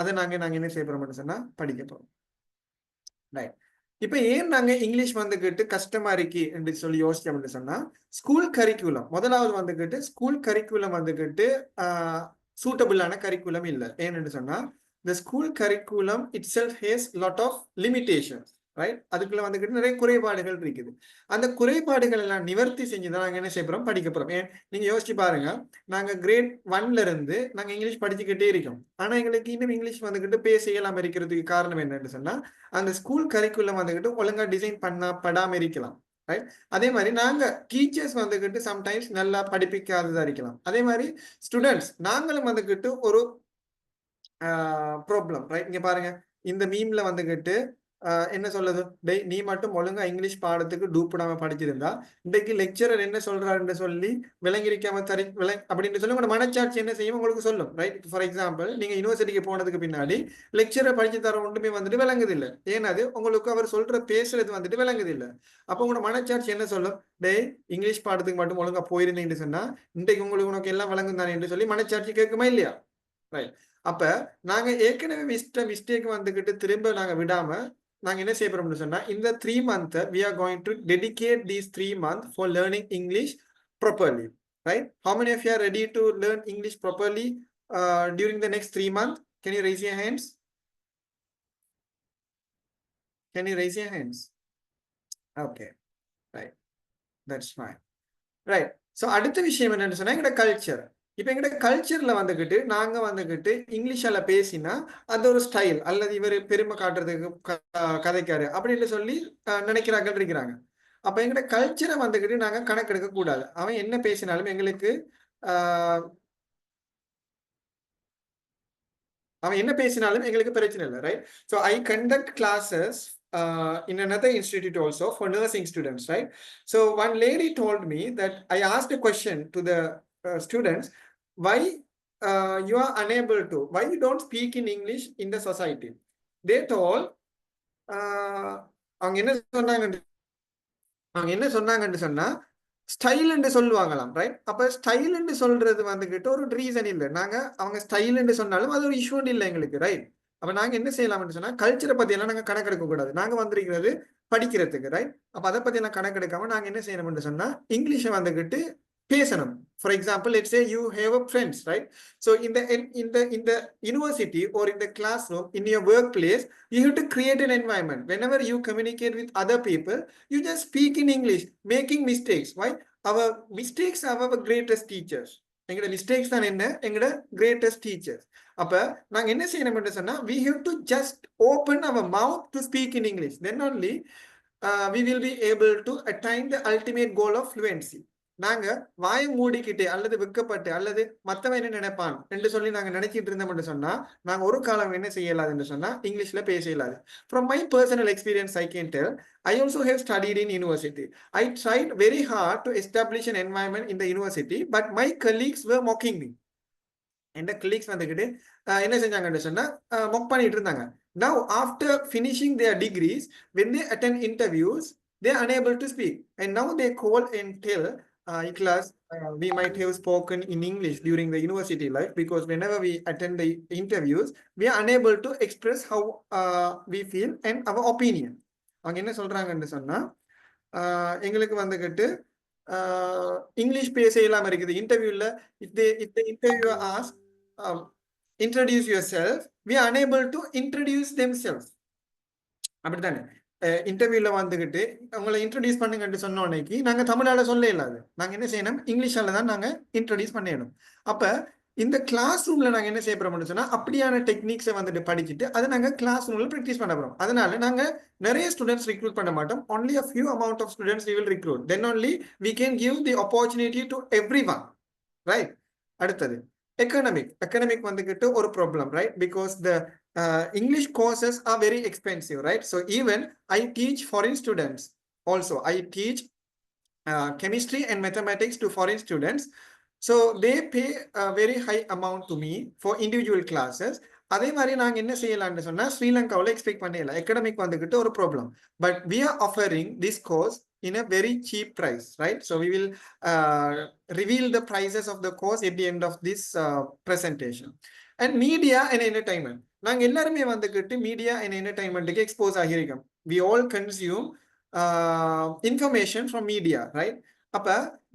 அதை நாங்க என்ன செய்ய போறோம்னு சொன்னா படிக்க போறோம், ரைட்? இப்ப ஏன் நாங்க இங்கிலீஷ் வந்துகிட்டு கஷ்டமா இருக்கு என்று சொல்லி யோசிச்சோம்னு சொன்னா ஸ்கூல் கரிக்குலம், முதலாவது வந்துகிட்டு ஸ்கூல் கரிக்குலம் வந்துகிட்டு சூட்டபிளான கரிக்குலம் இல்லை. ஏன்னு சொன்னா the school curriculum itself has lot of limitations, right? அதுக்குள்ள வந்துகிட்டு நிறைய குறைபாடுகள் இருக்குது. அந்த குறைபாடுகள் எல்லாம் நிவர்த்தி செஞ்சுதான் நாங்க என்ன செய்ய போறோம், படிக்க போறோம். ஏன் நீங்க யோசிச்சு பாருங்க, நாங்க கிரேட் 1ல இருந்து நாங்க இங்கிலீஷ் படிச்சுக்கிட்டே இருக்கோம். ஆனா எங்களுக்கு இன்னும் இங்கிலீஷ் வந்துகிட்டு பேச இயலாம இருக்கிறதுக்கு காரணம் என்னன்னு சொன்னா அந்த ஸ்கூல் கரிக்குலம் வந்துகிட்டு ஒழுங்கா டிசைன் படாம இருக்கலாம், ரைட்? அதே மாதிரி நாங்க டீச்சர்ஸ் வந்துகிட்டு சம்டைம்ஸ் நல்லா படிப்பிக்காததா இருக்கலாம். அதே மாதிரி ஸ்டூடெண்ட்ஸ் நாங்களும் வந்துகிட்டு ஒரு ப்ராப்ளம், ரைட்? இங்க பாருங்க, இந்த மீம்ல வந்துகிட்டு என்ன சொல்லுது, டேய் நீ மட்டும் ஒழுங்கா இங்கிலீஷ் பாடத்துக்கு டூப்பிடாம படிச்சிருந்தா இன்றைக்கு லெக்சரர் என்ன சொல்றாருன்னு சொல்லி விளங்கிருக்காம அப்படின்னு சொல்லி உங்களோட மனச்சாட்சி என்ன செய்யும் உங்களுக்கு சொல்லும். ரைட், ஃபார் எக்ஸாம்பிள் நீங்க யூனிவர்சிட்டிக்கு போனதுக்கு பின்னாடி லெக்சரர் படிச்சு தர ஒன்றுமே வந்துட்டு விளங்குது இல்லை. ஏன்னாது உங்களுக்கு அவர் சொல்ற பேசுறது வந்துட்டு விளங்குது இல்லை. அப்போ உங்களோட மனச்சாட்சி என்ன சொல்லும், டேய் இங்கிலீஷ் பாடத்துக்கு மட்டும் ஒழுங்கா போயிருந்தீங்கன்னு சொன்னா இன்றைக்கு உனக்கு எல்லாம் விளங்கும் தானே என்று சொல்லி மனச்சாட்சி கேட்குமா இல்லையா? ரைட். அப்ப நாங்க ஏற்கனவே மிஸ்டேக் வந்துகிட்டு திரும்ப நாங்க விடாம நாங்க என்ன செய்ய போறோம்னு சொன்னா இந்த 3 month we are going to dedicate these 3 months for learning English properly. Right? How many of you are ready to learn English properly during the next 3 months? Can you raise your hands? Can you raise your hands? Okay. Right. That's fine. Right. So அடுத்த விஷயம் என்னன்னு சொன்னா எங்கட culture. இப்ப எங்கட கல்ச்சர்ல வந்துகிட்டு நாங்க வந்துகிட்டு இங்கிலீஷால பேசினா அது ஒரு ஸ்டைல் அல்லது இவர் பெருமை காட்டுறதுக்கு கதைக்காரு அப்படின்னு சொல்லி நினைக்கிறார்கள் இருக்கிறாங்க. அப்ப எங்கட கல்ச்சரை வந்துகிட்டு நாங்க கணக்கெடுக்க கூடாது. அவன் என்ன பேசினாலும் எங்களுக்கு அவன் என்ன பேசினாலும் எங்களுக்கு பிரச்சனை இல்லை. Right. So I conduct classes in another institute also for nursing students, right? So one lady told me that I asked a question to the students, why you are unable to, why you don't speak in English in the society? They told அவங்க என்ன சொன்னாங்கன்னு சொன்னா style என்று சொல்லுவாங்களாம். Right. அப்ப style என்று சொல்றது வந்துகிட்டு ஒரு ரீசன் இல்லை. அவங்க ஸ்டைல் என்று சொன்னாலும் அது ஒரு இஷ்யூ இல்லை எங்களுக்கு. ரைட். அப்ப நாங்க என்ன செய்யலாம்னு சொன்னா கல்ச்சரை பத்தி எல்லாம் நாங்க கணக்கெடுக்க கூடாது. நாங்க வந்திருக்கிறது படிக்கிறதுக்கு. ரைட். அப்ப அதை பத்தி எல்லாம் கணக்கெடுக்காம நாங்க என்ன செய்யணும்னு சொன்னா இங்கிலீஷை வந்துகிட்டு பேசணும். For example, let's say you have a friends, right? So in the university or in the classroom, in your workplace, you have to create an environment. Whenever you communicate with other people, you just speak in English, making mistakes. Why? Our mistakes are our greatest teachers. எங்கட mistakes தான் என்ன எங்கட greatest teachers. அப்ப நாங்க என்ன செய்யணும்னு சொன்னா we have to just open our mouth to speak in English. Then only we will be able to attain the ultimate goal of fluency. நாங்க வாயை மூடிக்கிட்டே அல்லது வெக்கப்பட்டு அல்லது மத்தவன் என்ன நினைப்பான் என்று சொல்லி நாங்க நினைச்சிட்டு இருந்தோம்னு சொன்னா நாங்க ஒரு காலம் என்ன செய்யலாதுன்னு சொன்னா இங்கிலீஷ்ல பேச இயலாது. From my personal experience I can tell, I also have studied in university. I tried very hard to establish an environment in the university, but my colleagues were mocking me. எந்த colleagues வந்துகிட்டு என்ன செஞ்சாங்கன்னு சொன்னா mock பண்ணிட்டு இருந்தாங்க. Now after finishing their degrees, when they attend interviews, they are unable to speak, and now they call and tell class, we might have spoken in English during the university life because whenever we attend the interviews, we are unable to express how we feel and our opinion. அவங்க என்ன சொல்றாங்கன்னு சொன்னா எங்களுக்கு வந்துகிட்டு English பேச இல்லாம இருக்குது. இன்டர்வியூல if the interviewer asks introduce yourself, we are unable to introduce themselves. அப்படித்தானே இன்டர்வியூல வந்துகிட்டு உங்களை இன்ட்ரோடியூஸ் பண்ணுங்கன்னு சொன்ன உடனே நாங்க தமிழால சொல்ல இல்லாது. நாங்க என்ன செய்யணும் இங்கிலீஷால தான் நாங்க இன்ட்ரோடியூஸ் பண்ணிடணும். அப்ப இந்த கிளாஸ் ரூம்ல நாங்க என்ன செய்ய போறோம்னு சொன்னா அப்படியான டெக்னிக்ஸை வந்துட்டு படிச்சுட்டு அதை நாங்க கிளாஸ் ரூம்ல ப்ராக்டிஸ் பண்ண போறோம். அதனால நாங்க நிறைய ஸ்டூடெண்ட்ஸ் ரிக்ரூட் பண்ண மாட்டோம். only a few amount of students we will recruit. Then only we can give the opportunity to everyone. Right. அடுத்தது academic வந்துகிட்டு ஒரு problem. Right. because the English courses are very expensive, right? So even I teach foreign students also. I teach chemistry and mathematics to foreign students. So they pay a very high amount to me for individual classes. அதே மாதிரி நாங்க என்ன செய்யலாம்னு சொன்னா ஸ்ரீலங்காவில் expect பண்ணல. Economic வந்துகிட்டு ஒரு problem. But we are offering this course in a very cheap price, right? So we will reveal the prices of the course at the end of this presentation. And media and entertainment. நாங்க எல்லாருமே வந்துகிட்டு media and என்டர்டைன்மெண்ட்டுக்கு expose ஆகியிருக்கோம். we all consume information from media, right? அப்ப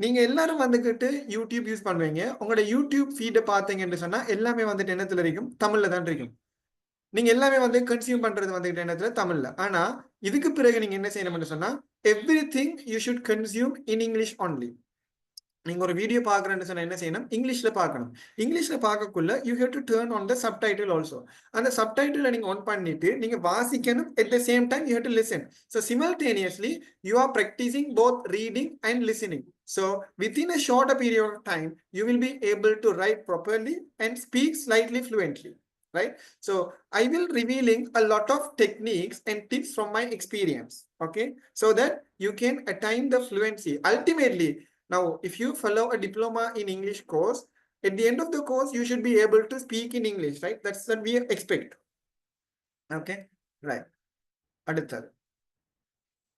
நீங்க எல்லாரும் வந்துகிட்டு YouTube use பண்ணுவீங்க. உங்களோட யூடியூப் ஃபீடை பார்த்தீங்கன்னு சொன்னா எல்லாமே வந்துட்டு என்னத்துல இருக்கும் தமிழ்ல தான் இருக்கும். நீங்க எல்லாமே வந்து கன்சியூம் பண்றது வந்துகிட்டு என்னத்துல தமிழ்ல. ஆனா இதுக்கு பிறகு நீங்க என்ன செய்யணும்னு சொன்னா everything you should consume in English only. நீங்க ஒரு வீடியோ பாக்குறேன்னு சொன்னா என்ன செய்யணும் இங்கிலீஷ்ல பார்க்கணும். இங்கிலீஷ்ல பார்க்கக்குள்ள you have to turn on the subtitle also. அந்த சப்டைட்டில் நீங்க ஆன் பண்ணிட்டு நீங்க வாசிக்கணும். At the same time you have to listen. So simultaneously you are practising both reading and listening. So within a shorter period of time, you will be able to write properly and speak slightly fluently. right? So I will revealing a lot of techniques and tips from my experience, okay, so that you can attain the fluency ultimately. Now if you follow a diploma in English course, at the end of the course you should be able to speak in English, right? That's what we expect. Okay, right. அடுத்தது.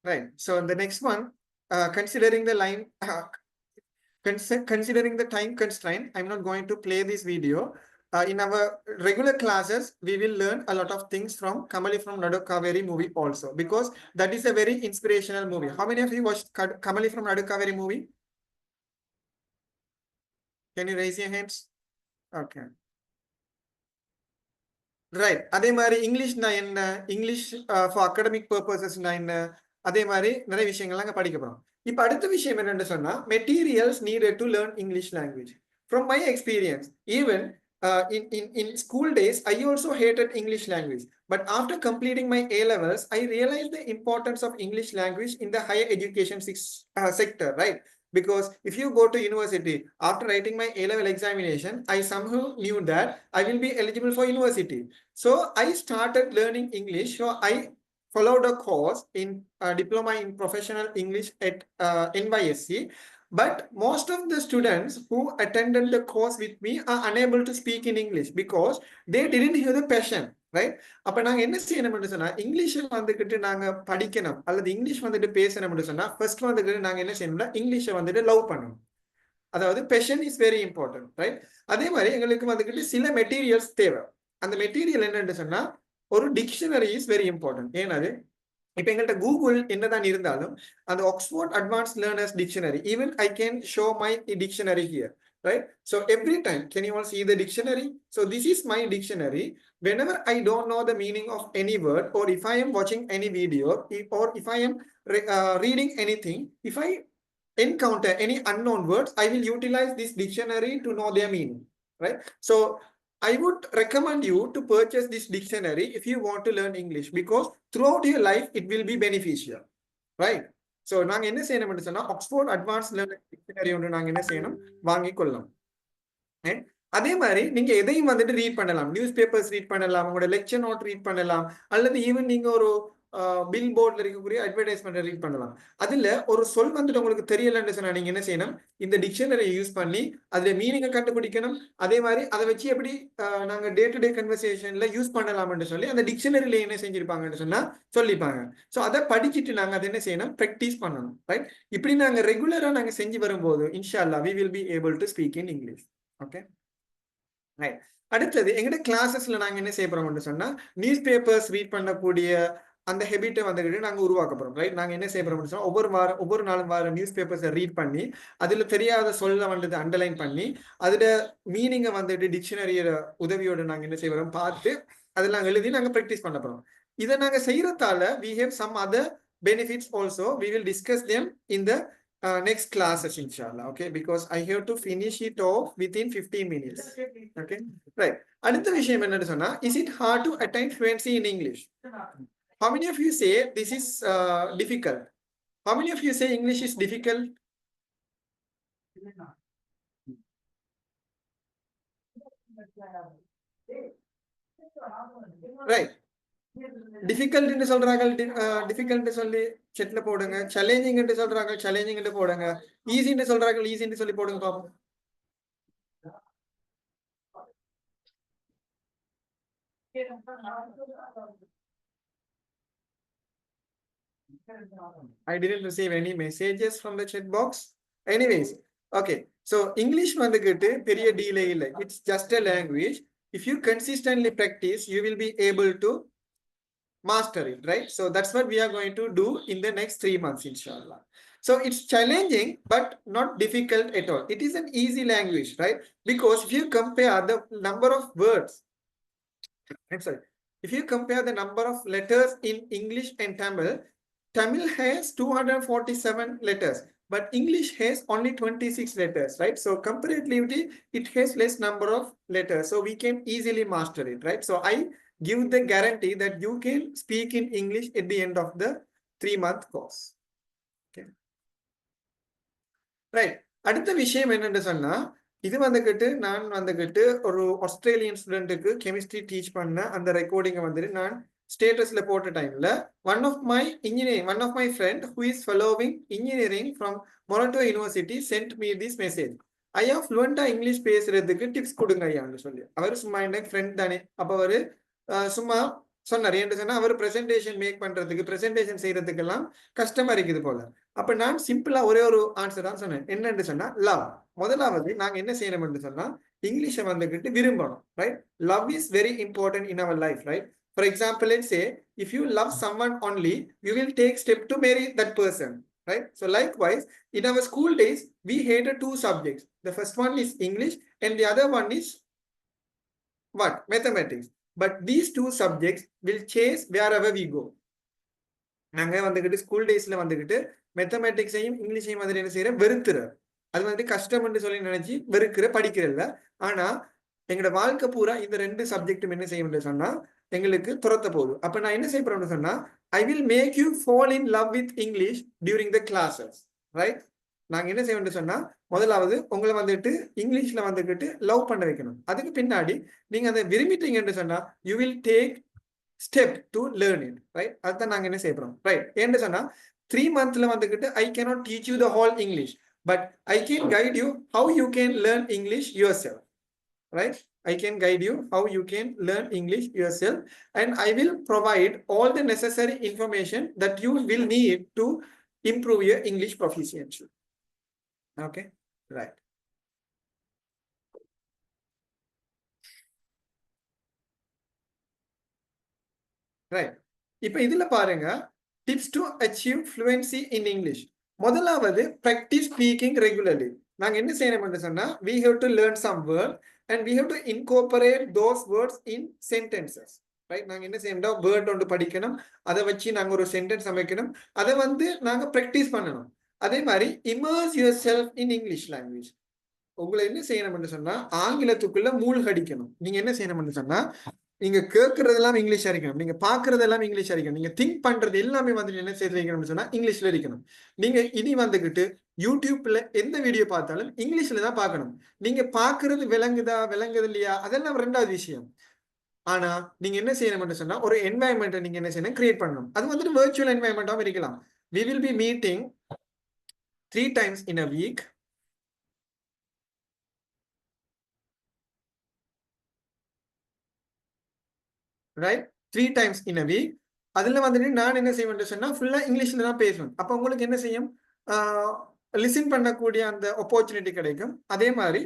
Right. So the next one, considering the line, considering the time constraint, I'm not going to play this video. In our regular classes, we will learn a lot of things from Kamali from Nadu Kaveri movie also, because that is a very inspirational movie. How many of you watched Kamali from Nadu Kaveri movie? Can you raise your hands? Okay. Right. அதே மாதிரி இங்கிலீஷ்னா என்ன, English for academic பர்பசஸ்னா என்ன, அதே மாதிரி நிறைய விஷயங்கள்லாம் அங்கே படிக்க போறோம். இப்போ அடுத்த விஷயம் என்னன்னு சொன்னா, materials needed to learn English language. From my experience, even in school days, I also hated English language. But after completing my A levels, I realized the importance of English language in the higher education sector, right? Because if you go to university, after writing my A-level examination, I somehow knew that I will be eligible for university. So I started learning English. So I followed a course in diploma in professional English at NYSC. But most of the students who attended the course with me are unable to speak in English because they didn't have the passion, right? அப்ப நாங்க என்ன செய்யணும்னு சொன்னா, இங்கிலீஷில் வந்துகிட்டு நாங்க படிக்கணும் அல்லது இங்கிலீஷ் வந்துட்டு பேசணும்னு சொன்னா, ஃபர்ஸ்ட் வந்துகிட்டு நாங்க என்ன செய்யணும்னா இங்கிலீஷை வந்துட்டு லவ் பண்ணணும். அதாவது fashion is very important, right? அதே மாதிரி எங்களுக்கு வந்துகிட்டு சில மெட்டீரியல்ஸ் தேவை. அந்த மெட்டீரியல் என்னன்னு சொன்னா, ஒரு டிக்ஷனரி இஸ் வெரி இம்பார்ட்டன்ட். ஏன்னாது இப்போ எங்கள்கிட்ட கூகுள் என்னதான் இருந்தாலும் அந்த Oxford advanced learners dictionary, even I can show my dictionary here, right? So every time, can you all see the dictionary? So this is my dictionary. Whenever I don't know the meaning of any word, or if I am watching any video, or if I am reading anything, if I encounter any unknown words, I will utilize this dictionary to know their meaning, right? So I would recommend you to purchase this dictionary if you want to learn English, because throughout your life it will be beneficial, right? So நாங்க என்ன செய்யணும்னு சொன்னா, Oxford advanced learning dictionary ஒன்று நாங்க என்ன செய்யணும், வாங்கி கொள்ளலாம். அதே மாதிரி நீங்க எதையும் வந்துட்டு ரீட் பண்ணலாம். நியூஸ் பேப்பர்ஸ் ரீட் பண்ணலாம், உங்களோட லெக்சர் நோட் ரீட் பண்ணலாம், அல்லது ஈவன் நீங்க ஒரு பில் போர்ட்ல இருக்கக்கூடிய அட்வர்டைஸ்மெண்ட் ரீட் பண்ணலாம். அதுல ஒரு சொல் வந்துட்டு உங்களுக்கு தெரியலன்னு சொன்னா நீங்க என்ன செய்யணும், இந்த டிக்ஷனரியை யூஸ் பண்ணி அதுல மீனிங்கை கண்டுபிடிக்கணும். அதே மாதிரி அதை வச்சு எப்படி நாங்க டே டு டே கன்வர்சேஷன்ல யூஸ் பண்ணலாம்னு சொல்லி அந்த டிக்ஷனரியில என்ன செஞ்சிருப்பாங்கன்னு சொன்னா சொல்லிப்பாங்க. ஸோ அதை படிச்சுட்டு நாங்க அதை என்ன செய்யணும், ப்ராக்டிஸ் பண்ணணும், ரைட்? இப்படி நாங்க ரெகுலரா நாங்க செஞ்சு வரும்போது இன்ஷா அல்லாஹ் we will be able to speak in English. Okay, right. அடுத்தது எங்கட கிளாஸஸ்ல நாங்க என்ன செய்ய போறோம்னு சொன்னா, நியூஸ் பேப்பர்ஸ் ரீட் பண்ணக்கூடிய அந்த ஹெபிட்டை வந்துகிட்டு நாங்க உருவாக்க போறோம், ரைட்? நாங்க என்ன செய்ய போறோம்னு சொன்னா, ஒவ்வொரு நாளும் வார நியூஸ் பேப்பர்ஸை ரீட் பண்ணி அதுல தெரியாத சொல்ல வந்துட்டு அண்டர்லைன் பண்ணி அதுல மீனிங்கை வந்துட்டு டிக்ஷனரியோட உதவியோட நாங்க என்ன செய்ய போறோம் பார்த்து அதெல்லாம் எழுதி நாங்க ப்ராக்டிஸ் பண்ண போறோம். இதை நாங்க செய்யறதால we have some other benefits also. We will discuss them in the next classes inshallah, okay? Because I have to finish it off within 15 minutes, okay? Right. அடுத்த விஷயம் என்னன்னு சொன்னா, is it hard to attain fluency in English? How many of you say this is difficult? How many of you say English is difficult? Right. Difficult என்று சொல்றாங்க, difficult சொல்லி செட்ல போடுங்க. Challenging என்று சொல்றாங்க, சேலஞ்சிங் என்று போடுங்க. ஈஸி என்று சொல்றாங்க, ஈஸி என்று சொல்லி போடுங்க பாப்போம். I didn't receive any messages from the chat box. Anyways, okay. So English வந்துகிட்டு பெரிய டீலே இல்லை. It's just a language. If you consistently practice, you will be able to master it, right? So that's what we are going to do in the next 3 months, inshallah. So it's challenging, but not difficult at all. It is an easy language, right? Because if you compare the number of words, I'm sorry, if you compare the number of letters in English and Tamil has 247 letters, but English has only 26 letters, right? So comparatively, it has less number of letters. So we can easily master it, right? So I give the guarantee that you can speak in English at the end of the 3-month course. Okay. Right. அடுத்த விஷயம் என்னன்னு சொன்னா, இது வந்துகிட்டு நான் வந்துகிட்டு ஒரு Australian ஸ்டூடெண்ட்டுக்கு கெமிஸ்ட்ரி டீச் பண்ண அந்த ரெக்கார்டிங்கை வந்துட்டு நான் ஸ்டேட்டஸ்ல போட்ட டைம்ல one of my friend who is following engineering from Moratuwa university sent me this message. ஐயா ஃப்ளூவெண்டா இங்கிலீஷ் பேசுறதுக்கு டிப்ஸ் கொடுங்க ஐயான்னு சொல்லி. அவர் சும்மா என்ன ஃப்ரெண்ட் தானே, அப்ப அவரு சும்மா சொன்னார். என்று சொன்னா அவர் பிரசன்டேஷன் மேக் பண்றதுக்கு பிரசன்டேஷன் செய்யறதுக்கெல்லாம் கஷ்டமா இருக்குது போல. அப்ப நான் சிம்பிளா ஒரே ஒரு ஆன்சர் தான் சொன்னேன். என்னன்னு சொன்னா லவ். முதலாவது நாங்க என்ன செய்யணும் என்று சொன்னா இங்கிலீஷை வந்துகிட்டு விரும்பணும். Right, love is very important in our life. Right, for example let's say if you love someone only you will take step to marry that person. Right, so likewise in our school days we hated two subjects. The first one is English and the other one is what? Mathematics. But these two subjects will chase wherever we go. நாங்க வந்துகிட்டு school டேஸ்ல வந்துகிட்டு மேத்தமேட்டிக்ஸையும் இங்கிலீஷையும் வந்து என்ன செய்யற வெறுத்துற, அது வந்து கஷ்டம்னு சொல்லி நினைச்சு வெறுக்கிற படிக்கிறல்ல. ஆனா எங்களோட வாழ்க்கை பூரா இந்த ரெண்டு சப்ஜெக்டும் என்ன செய்யணும்னு சொன்னா எங்களுக்கு துரத்த போகுது. அப்ப நான் என்ன செய்ய போறேன்னு சொன்னா I will make you fall in love with English during the classes. Right, நாங்க என்ன செய்யணும்னு சொன்னா முதலாவது உங்களை வந்துட்டு இங்கிலீஷ்ல வந்துகிட்டு லவ் பண்ண வைக்கணும். அதுக்கு பின்னாடி நீங்க அதை விரும்பிட்டீங்கன்னு சொன்னா you will take step to learn it. Right, அதுதான் நாங்க என்ன செய்ய போறோம். ரைட், ஏன்னு சொன்னா 3 monthsல வந்துகிட்டு I cannot teach you the whole English, but I can guide you how you can learn English your self. Right, I can guide you how you can learn English yourself, and I will provide all the necessary information that you will need to improve your English proficiency. Okay, right. Right, இப்ப இதுல பாருங்க tips to achieve fluency in English. முதலாவது practice speaking regularly. நாங்க என்ன செய்யணும்னு சொன்னா we have to learn some word and we have to incorporate those words in sentences. Right, நாங்க என்ன செய்யணும், வேர்ட் ஒன்று படிக்கணும், அதை வச்சு நாங்க ஒரு சென்டென்ஸ் அமைக்கணும், அதை வந்து நாங்க பிராக்டிஸ் பண்ணணும். அதே மாதிரி immerse yourself in English language. உங்களை என்ன செய்யணும்னு சொன்னா ஆங்கிலத்துக்குள்ள மூழ்கடிக்கணும். நீங்க என்ன செய்யணும்னு சொன்னா நீங்க கேட்கறதெல்லாம் இங்கிலீஷ் இருக்கணும், நீங்க பாக்குறதெல்லாம் இங்கிலீஷ் இருக்கணும், நீங்க திங்க் பண்றது எல்லாமே வந்து என்ன செய்து வைக்கணும்னு சொன்னா இங்கிலீஷ்ல இருக்கணும். நீங்க இனி வந்துகிட்டு யூடியூப்ல எந்த வீடியோ பார்த்தாலும் இங்கிலீஷ்ல தான் பார்க்கணும். நீங்க பாக்குறது விளங்குது இல்லையா, அதெல்லாம் ரெண்டாவது விஷயம். ஆனா நீங்க என்ன செய்யணும்னு சொன்னா ஒரு என்வாயன்மெண்ட் நீங்க என்ன செய்யணும், கிரியேட் பண்ணணும். அது வந்துட்டு வர்ச்சுவல் என்வாயன்மெண்டாவும் இருக்கலாம். we will be meeting 3 times in a week. Right, 3 times in a week. அதுல வந்துட்டு நான் என்ன செய்வேன் சொன்னா ஃபுல்லா இங்கிலீஷ்ல தான் பேசுவேன். அப்ப உங்களுக்கு என்ன செய்யும், லிசன் பண்ணக்கூடிய அந்த ஆப்பர்ச்சுனிட்டி கிடைக்கும். அதே மாதிரி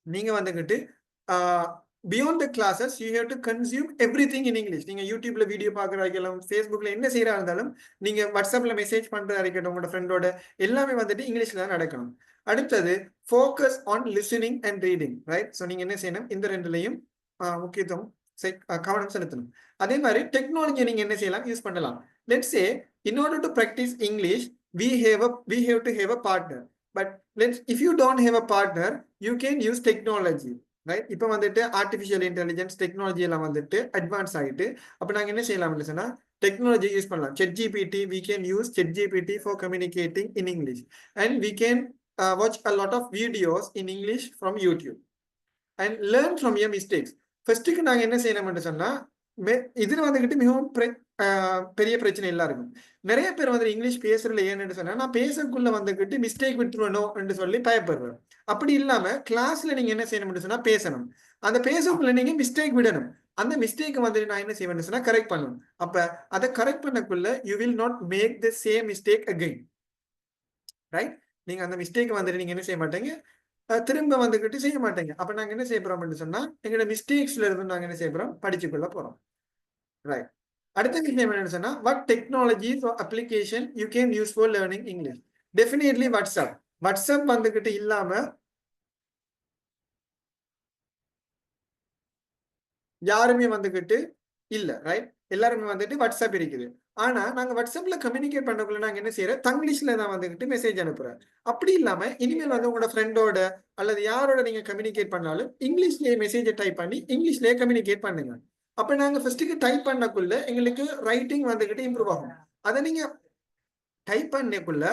நீங்க வந்துகிட்டு beyond the classes you have to consume everything in English. நீங்க யூடியூப்ல வீடியோ பாக்குறா இருக்கலாம், ஃபேஸ்புக்ல என்ன செய்யறா இருந்தாலும், நீங்க வாட்ஸ்அப்ல மெசேஜ் பண்றதா இருக்கட்டும், உங்களோட ஃப்ரெண்டோட எல்லாமே வந்துட்டு இங்கிலீஷ்ல தான் நடக்கணும். அடுத்தது focus on listening and reading. Right, so நீங்க என்ன செய்யணும், இந்த ரெண்டுலையும் முக்கியத்துவம் கவனம் செலுத்தணும். அதே மாதிரி டெக்னாலஜி நீங்க என்ன செய்யலாம், யூஸ் பண்ணலாம். Let's say in order to practise English we have to have a partner, but if you don't have a partner you can use technology. Right, இப்போ வந்துட்டு ஆர்டிஃபிஷியல் இன்டெலிஜென்ஸ் டெக்னாலஜி எல்லாம் வந்துட்டு அட்வான்ஸ் ஆயிட்டு, அப்ப நாங்க என்ன செய்யலாம்னு சொன்னா டெக்னாலஜி யூஸ் பண்ணலாம். ChatGPT, we can use ChatGPT for communicating in English, and we can watch a lot of videos in English from YouTube and learn from your mistakes. ஃபர்ஸ்ட்டுக்கு நாங்க என்ன செய்யணும்னு சொன்னா இதுல வந்துகிட்டு மிகவும் பெரிய பிரச்சனை எல்லாருக்கும். நிறைய பேர் வந்து இங்கிலீஷ் பேசுறதுல ஏன்னு சொன்னா நான் பேசக்குள்ள வந்துகிட்டு மிஸ்டேக் விட்டுருவணும் என்று சொல்லி பயப்படுறேன். அப்படி இல்லாம கிளாஸ்ல நீங்க என்ன செய்யணும்னு சொன்னா பேசணும். அந்த பேசக்குள்ள நீங்க மிஸ்டேக் விடணும். அந்த மிஸ்டேக் வந்துட்டு நான் என்ன செய்வேன்னு சொன்னா கரெக்ட் பண்ணணும். அப்ப அதை கரெக்ட் பண்ணக்குள்ள you will not make the same mistake again. Right, நீங்க அந்த மிஸ்டேக் வந்துட்டு நீங்க என்ன செய்ய மாட்டீங்க, திரும்ப வந்துகிட்டு செய்ய மாட்டேங்க. அப்ப நாங்க என்ன செய்ய போறோம்னு சொன்னா எங்களோட மிஸ்டேக்ஸ்ல இருந்து நாங்க என்ன செய்ய போறோம், படிச்சுக்கொள்ள போறோம். ரைட், அடுத்த விஷயம் என்னன்னு சொன்னா what technologies or application you can use for learning English. Definitely WhatsApp வந்துகிட்டு இல்லாம யாருமே வந்துகிட்டு இல்ல. ரைட், எல்லாருமே வந்துட்டு WhatsApp இருக்குது. ஆனா நாங்க WhatsAppல கம்யூனிகேட் பண்ணக்குள்ள நாங்க என்ன செய்யறோம், தங்கிலீஷ்ல தான் வந்துகிட்டு மெசேஜ் அனுப்புறோம். அப்படி இல்லாம இனிமேல் வந்து உங்களோட ஃப்ரெண்டோட அல்லது யாரோட நீங்க கம்யூனிகேட் பண்ணாலும் இங்கிலீஷ்லயே மெசேஜை டைப் பண்ணி இங்கிலீஷ்லயே கம்யூனிகேட் பண்ணுங்க. அப்ப நாங்க ஃபர்ஸ்ட்டுக்கு டைப் பண்ணக்குள்ள எங்களுக்கு ரைட்டிங் வந்துகிட்டு இம்ப்ரூவ் ஆகும். அதை நீங்க டைப் பண்ணக்குள்ள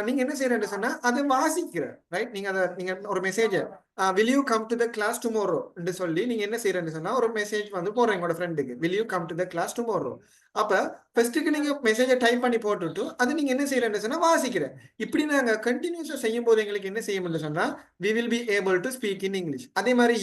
நீங்க என்ன செய்யறேன்னு சொன்னா அதை வாசிக்கிற ரைட். நீங்க ஒரு message will you come to the class tomorrow என்று சொல்லி நீங்க என்ன செய்யறேன்னு சொன்னா ஒரு மெசேஜ் வந்து போடுறேன் உங்களோட ஃப்ரெண்டுக்கு, will you come to the class tomorrow. அப்ப ஃபர்ஸ்ட்டுக்கு நீங்க மெசேஜை டைப் பண்ணி போட்டுட்டு அது நீங்க என்ன செய்யறேன்னு சொன்னா வாசிக்கிற. இப்படி நாங்க கண்டினியூஸா செய்யும் போது எங்களுக்கு என்ன செய்யும்னு சொன்னா we will be able to speak in English. அதே மாதிரி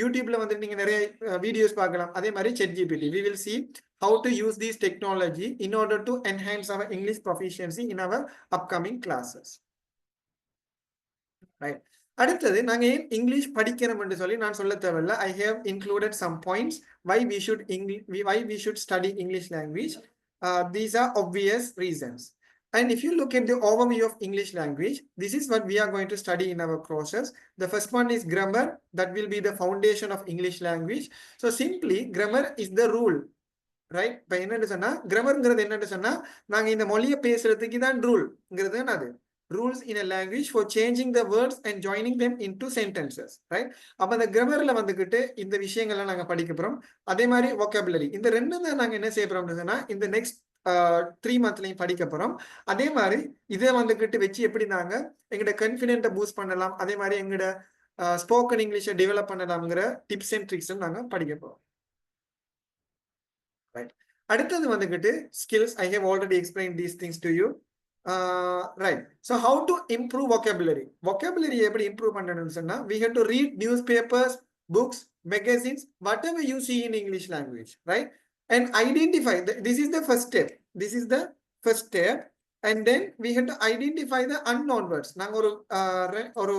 யூடியூப்ல வந்து நீங்க நிறைய வீடியோஸ் பார்க்கலாம். அதே மாதிரி ChatGPT we will see how to use this technology in order to enhance our English proficiency in our upcoming classes. Right. அடுத்தது நாங்க ஏன் இங்கிலீஷ் படிக்கிறோம் என்று சொல்லி நான் சொல்ல தேவையில்லை. I have included some points why we should study English language. These are obvious reasons. And if you look at the overview of English language, this is what we are going to study in our courses. The first one is grammar. That will be the foundation of English language. So simply grammar is the rule. Right? இப்போ என்னன்னு சொன்னா கிராமர்ங்கிறது என்னன்னு சொன்னா நாங்க இந்த மொழியை பேசுறதுக்கு தான் ரூல்ங்கிறது அது. Rules in a language for changing the words and joining them into sentences. Right? அப்ப அந்த கிராமர்ல வந்துகிட்டு இந்த விஷயங்கள்லாம் நாங்க படிக்க போறோம். அதே மாதிரி vocabulary. இந்த ரெண்டும் தான் நாங்க என்ன செய்ய போறோம்னு சொன்னா இந்த நெக்ஸ்ட் 3 மந்த்லையும் படிக்க போறோம். அதே மாதிரி இதை வந்துகிட்டு வச்சு எப்படி நாங்க எங்களோட கான்ஃபிடென்ட்டை பூஸ்ட் பண்ணலாம், அதே மாதிரி எங்களோட ஸ்போக்கன் இங்கிலீஷை டெவலப் பண்ணலாம்ங்கிற டிப்ஸ் அண்ட் ட்ரிக்ஸும் நாங்க படிக்க போறோம். Right. அடுத்தது வந்துகிட்டு skills. I have already explained these things to you. Right. So how to improve vocabulary? Vocabulary எப்படி improve பண்ணணும்னு சொன்னா we have to read newspapers, books, magazines, whatever you see in English language, right? And identify this is the first step. This is the first step. And then we have to identify the unknown words. நாங்க ஒரு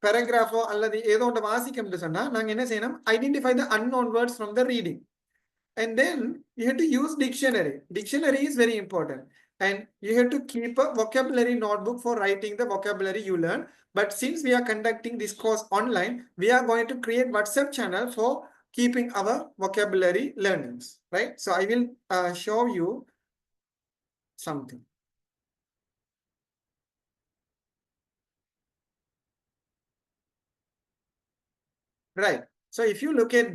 paragraph அல்லது ஏதோ ஒன்று வாசிக்கணும்னு சொன்னா நாங்க என்ன செய்யணும், identify the unknown words from the reading. And then you have to use dictionary. Dictionary is very important. And you have to keep a vocabulary notebook for writing the vocabulary you learn. But since we are conducting this course online, we are going to create WhatsApp channel for keeping our vocabulary learnings, right? So I will show you something. Right. So if you look at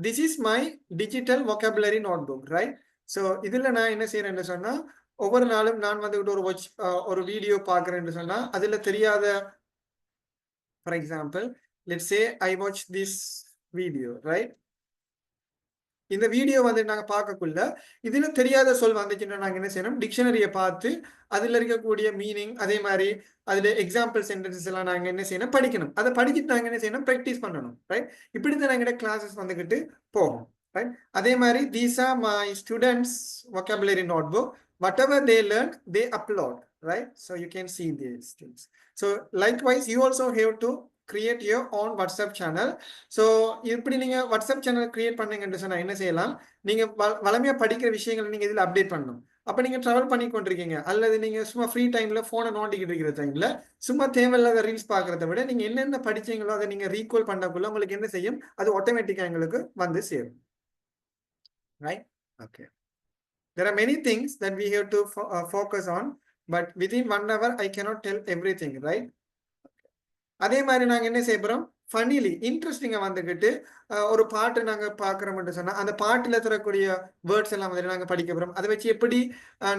this is my digital vocabulary notebook, right? So இதுல நான் என்ன செய்யறேன்னு சொன்னா ஒவ்வொரு நாளும் நான் வந்துகிட்டு ஒரு வீடியோ பார்க்கறேன்னு சொன்னா அதுல தெரியாத, for example, let's say I watch this video, right? இந்த வீடியோ வந்து நாங்க பார்க்கக்குள்ள இதுல தெரியாத சொல் வந்துச்சுன்னா நாங்க என்ன செய்யணும், டிக்ஷனரியை பார்த்து அதுல இருக்கக்கூடிய மீனிங், அதே மாதிரி அதுல எக்ஸாம்பிள் சென்டென்சஸ் எல்லாம் நாங்க என்ன செய்யணும், படிக்கணும். அதை படிச்சுட்டு நாங்க என்ன செய்யணும், ப்ராக்டிஸ் பண்ணணும். ரைட்? இப்படிதான் நாங்க கிளாஸஸ் வந்துகிட்டு போகும். ரைட்? அதே மாதிரி these are my students vocabulary notebook. Whatever they learn, they upload. Right? So you can see these things. So likewise, you also have to create your own WhatsApp channel. So இப்படி நீங்க WhatsApp channel create பண்ணீங்கன்னு சொன்னா என்ன செய்யலாம், நீங்க வளமையா படிக்கிற விஷயங்களை நீங்க இதுல அப்டேட் பண்ணணும். அப்ப நீங்க டிராவல் பண்ணி கொண்டிருக்கீங்க அல்லது நீங்க சும்மா ஃப்ரீ டைம்ல போனை நோண்டிக்கிட்டு இருக்கிற டைம்ல சும்மா தேவையில்லாத ரீல்ஸ் பாக்குறத விட நீங்க என்னென்ன படிச்சீங்களோ அதை நீங்க ரீகால் பண்ணக்குள்ள உங்களுக்கு என்ன செய்யும், அது ஆட்டோமேட்டிக்கா எங்களுக்கு வந்து சேரும். Right? Okay. There are many things that we have to focus on, but within 1 hour I cannot tell everything, right? அதே மாதிரி நாங்க என்ன செய்யறோம், ஃபன்னிலி இன்ட்ரெஸ்டிங்கா வந்துகிட்டு ஒரு பாட்டு நாங்க பாக்குறோம்னு சொன்னா அந்த பாட்டுல தரக்கூடிய வேர்ட்ஸ் எல்லாம் வந்து நாங்க படிக்க போறோம். அதை வச்சு எப்படி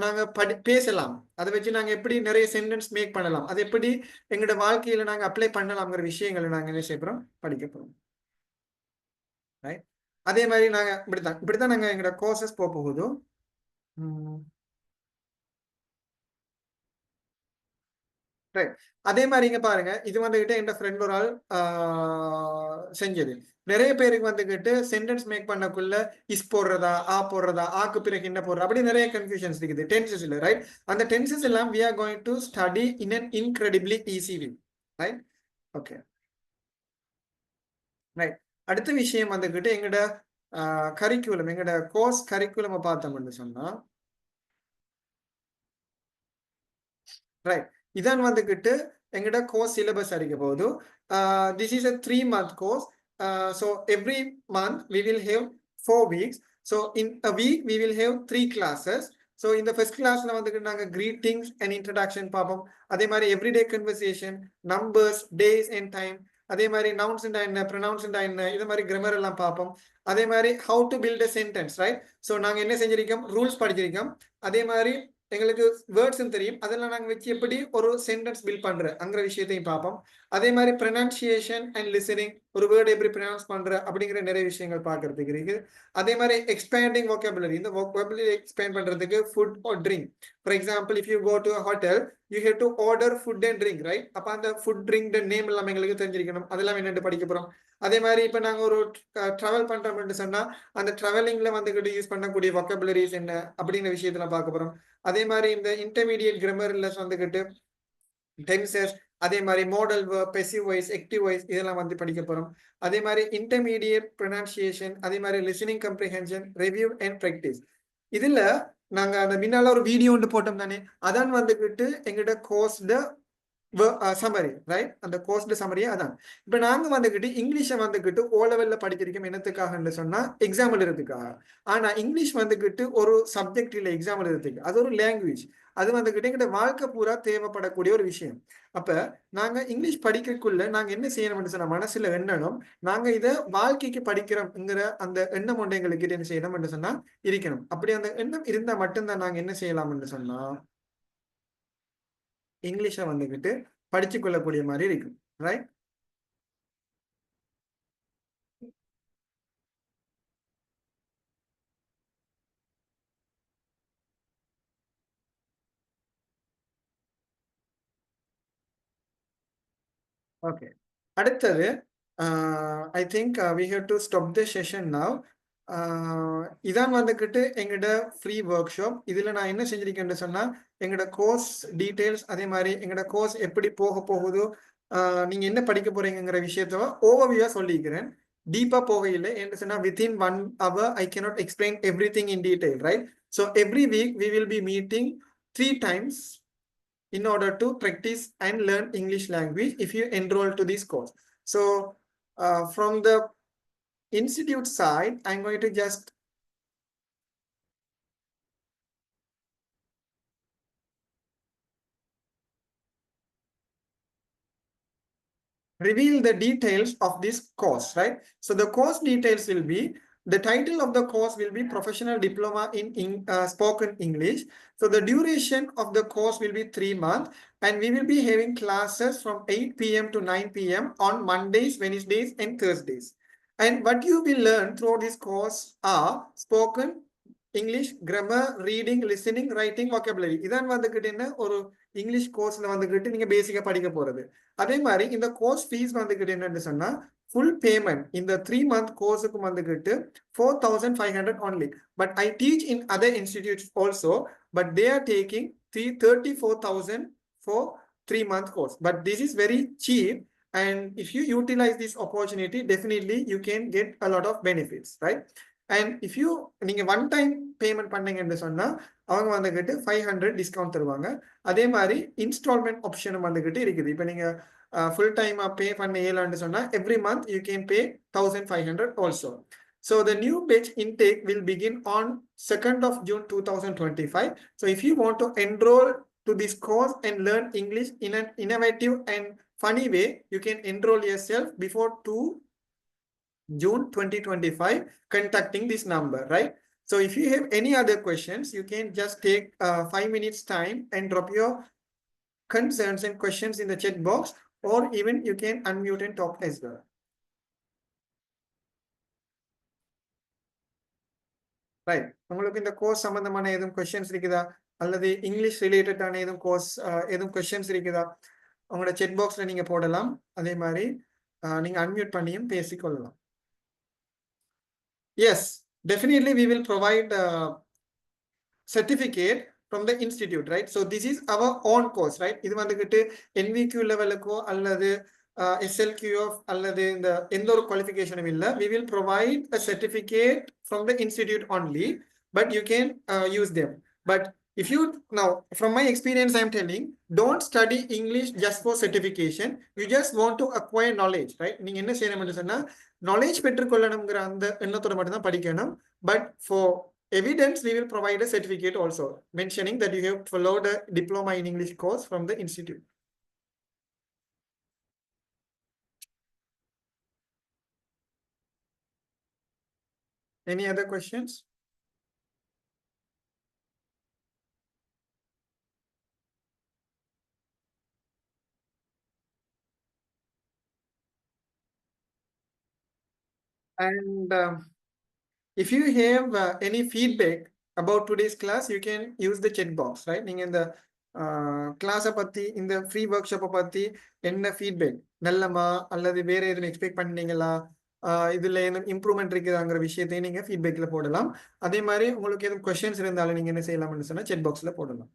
நாங்க பேசலாம், அதை வச்சு நாங்க எப்படி நிறைய சென்டென்ஸ் மேக் பண்ணலாம், அதை எப்படி எங்களோட வாழ்க்கையில நாங்க அப்ளை பண்ணலாம்ங்கிற விஷயங்களை நாங்க என்ன செய்யறோம், படிக்க போறோம். ரைட்? அதே மாதிரி நாங்க இப்படித்தான் நாங்க எங்களோட கோர்சஸ் போகுது. அதே மாதிரி இங்க பாருங்க, இது வந்துகிட்டு என் ஃப்ரெண்ட் ஒரு ஆள் செஞ்சது. நிறைய பேருக்கு வந்துகிட்டு சென்டென்ஸ் மேக் பண்ணக்குள்ள இஸ் போடுறதா, ஆ போடுறதா, ஆக்கு பிறகு என்ன போடுறா, அப்படி நிறைய கன்ஃபியூஷன்ஸ் இருக்குது டென்சஸ் இல்ல. ரைட்? அந்த டென்சஸ் எல்லாம் we are going to study in an incredibly easy way. Right? Okay. Right. அடுத்த விஷயம் வந்துகிட்டு எங்களோட கரிக்குலம், எங்களோட கோர்ஸ் கரிக்குலம் பார்த்தோம்னு சொன்னா, ரைட், இதான் வந்துகிட்டு எங்கட கோர்ஸ் சிலபஸ் அடிக்க போகுது. This is a 3-month course. So every month we will have 4 weeks. So in a week we will have 3 classes. So in the first classல வந்துகிட்டு நாங்க greetings and introduction பார்ப்போம். அதே மாதிரி everyday conversation, numbers, days and time, அதே மாதிரி nouns and என்ன, pronouns and என்ன, இது மாதிரி grammar எல்லாம் பார்ப்போம். அதே மாதிரி how to build a sentence, right? So நாங்க என்ன செஞ்சிருக்கோம், ரூல்ஸ் படிச்சிருக்கோம். அதே மாதிரி எங்களுக்கு வேர்ட்ஸும் தெரியும். அதெல்லாம் நாங்க வச்சு எப்படி ஒரு சென்டென்ஸ் பில்ட் பண்றங்கிற விஷயத்தையும் பார்ப்போம். அதே மாதிரி ப்ரொனன்சியேஷன் அண்ட் லிசனிங், ஒரு வேர்டு எப்படி ப்ரொனவுன்ஸ் பண்ற அப்படிங்கிற நிறைய விஷயங்கள் பார்க்கறதுக்கு இருக்கு. அதே மாதிரி எக்ஸ்பேண்டிங் vocabulary, இந்த vocabulary எக்ஸ்பேண்ட் பண்றதுக்கு food or drink. For example, if you go to hotel, you have to order food and drink, right? அப்ப அந்த ஃபுட் ட்ரிங்க் நேம் எல்லாம் எங்களுக்கு தெரிஞ்சிருக்கணும். அதெல்லாம் என்னென்னு படிக்க போறோம். அதே மாதிரி இப்ப நாங்க ஒரு டிராவல் பண்றோம்னு சொன்னா, அந்த டிராவலிங்ல வந்துகிட்டு யூஸ் பண்ணக்கூடிய vocabularies என்ன அப்படிங்கிற விஷயத்துல பார்க்க போறோம். அதே மாதிரி இந்த இன்டர்மீடியட் கிராமர்ல வந்துகிட்டு டென்சஸ், அதே மாதிரி model verb, passive voice, active voice இதெல்லாம் வந்து படிக்க போறோம். அதே மாதிரி இன்டர்மீடியட் ப்ரொனன்சியேஷன், அதே மாதிரி லிசனிங் கம்ப்ரிஹென்ஷன், ரிவ்யூ அண்ட் பிராக்டிஸ். இதுல நாங்க அந்த முன்னால ஒரு வீடியோ ஒன்று போட்டோம் தானே, அதான் வந்துகிட்டு எங்கிட்ட கோர்ஸ்ட சம்மரி, ரைட்? அந்த கோர்ஸ்ட சம்மரியே அதான். இப்ப நாங்க வந்துகிட்டு இங்கிலீஷை வந்துகிட்டு ஓ லெவல்ல படிக்கிறோம். என்னத்துக்காகன்னு சொன்னா எக்ஸாம் எழுதுறதுக்காக. ஆனா இங்கிலீஷ் வந்துகிட்டு ஒரு சப்ஜெக்ட் இல்ல எக்ஸாம் எழுதுறதுக்கு. அது ஒரு லாங்குவேஜ். அது வந்துகிட்டு எங்கிட்ட வாழ்க்கை பூரா தேவைப்படக்கூடிய ஒரு விஷயம். அப்ப நாங்க இங்கிலீஷ் படிக்கக்குள்ள நாங்க என்ன செய்யணும்னு சொன்னா, மனசுல எண்ணணும், நாங்க இத வாழ்க்கைக்கு படிக்கிறோம்ங்கிற அந்த எண்ணம் ஒன்று எங்களுக்கு என்ன செய்யணும்னு சொன்னா இருக்கணும். அப்படி அந்த எண்ணம் இருந்தா மட்டும்தான் நாங்க என்ன செய்யலாம்னு சொன்னா இங்கிலீஷை வந்துகிட்டு படிச்சு கொள்ளக்கூடிய மாதிரி இருக்கும், ரைட்? ஓகே. அடுத்தது I think we have to stop the session now. இதான் வந்துக்கிட்டு எங்களோட ஃப்ரீ ஒர்க் ஷாப். இதில் நான் என்ன செஞ்சிருக்கேன்னு சொன்னால், எங்களோட கோர்ஸ் டீட்டெயில்ஸ், அதே மாதிரி எங்களோட கோர்ஸ் எப்படி போக போகுதோ, நீங்கள் என்ன படிக்க போறீங்கிற விஷயத்த ஓவர்வியூவாக சொல்லிக்கிறேன். டீப்பாக போகையில் என்ன சொன்னால், within 1 hour I cannot explain everything in detail, right? So every week we will be meeting 3 times in order to practice and learn English language if you enroll to this course. So from the institute side, I'm going to just reveal the details of this course, right? So the course details will be, the title of the course will be Professional Diploma in Spoken English. So the duration of the course will be 3 months, and we will be having classes from 8 p.m. to 9 p.m. on Mondays, Wednesdays, and Thursdays. And what you will learn through this course are spoken English, grammar, reading, listening, writing, vocabulary. இதான் வந்துகிட்டு என்ன ஒரு English கோர்ஸ்ல வந்துகிட்டு நீங்க பேசிக்கா படிக்க போறது. அதே மாதிரி இந்த கோர்ஸ் ஃபீஸ் வந்துகிட்டு என்னன்னு சொன்னா, ஃபுல் பேமெண்ட் இந்த 3 month கோர்ஸுக்கு வந்துகிட்டு 4,500 only. But I teach in other institutes also, but they are taking 34,000 for 3 month course. But this is very cheap, and if you utilize this opportunity, definitely you can get a lot of benefits, right? And if you நீங்க one time payment பண்ணீங்கன்னு சொன்னா அவங்க வந்துகிட்டு 500 discount தருவாங்க. அதே மாதிரி instalment ஆப்ஷனும் வந்துகிட்டு இருக்குது. இப்போ நீங்க ஃபுல் டைம் பே பண்ண இயலான்னு சொன்னா every month you can pay 1,500 also. So the new batch intake will begin on 2nd of June 2025. So if you want to enroll to this course and learn English in an innovative and funny way, you can enroll yourself before 2 June 2025, contacting this number, right? So if you have any other questions, you can just take 5 minutes time and drop your concerns and questions in the chat box, or even you can unmute and talk as well. Right. உங்களுக்கு இந்த course சம்பந்தமான எதுவும் questions இருக்குதா, அல்லது English ரிலேட்டடான எதுவும் course எதுவும் questions இருக்குதா, உங்களோட chat boxல நீங்க போடலாம். அதே மாதிரி நீங்க unmute பண்ணியும் பேசிக்கொள்ளலாம். Yes, definitely we will provide certificate from the institute, right? So this is our own course, right? இது வந்துகிட்டு NVQ லெவலுக்கோ அல்லது SLQF அல்லது இந்த எந்த ஒரு குவாலிஃபிகேஷனும் இல்லை. We will provide a certificate from the institute only, but you can use them. But if you, now from my experience I am telling, don't study English just for certification. You just want to acquire knowledge, right? நீங்க என்ன செய்யணும்னு சொன்னா knowledge பெற்றுக்கொள்ளணும்ங்கிற அந்த எண்ணத்தோட மட்டும் தான் படிக்கணும். But for evidence, we will provide a certificate also mentioning that you have followed a diploma in English course from the institute. Any other questions? And if you have any feedback about today's class, you can use the chat box, right? நீங்க இந்த கிளாஸை பத்தி இந்த free work ஷாப்பை பத்தி என்ன feedback, நல்லமா அல்லது வேற எதுவும் எக்ஸ்பெக்ட் பண்ணீங்களா, இதுல என்ன இம்ப்ரூவ்மெண்ட் இருக்குதாங்கிற விஷயத்தையும் நீங்க ஃபீட்பேக்ல போடலாம். அதே மாதிரி உங்களுக்கு எதுவும் கொஸ்டின்ஸ் இருந்தாலும் நீங்க என்ன செய்யலாம்னு சொன்னா chat boxல போடலாம்.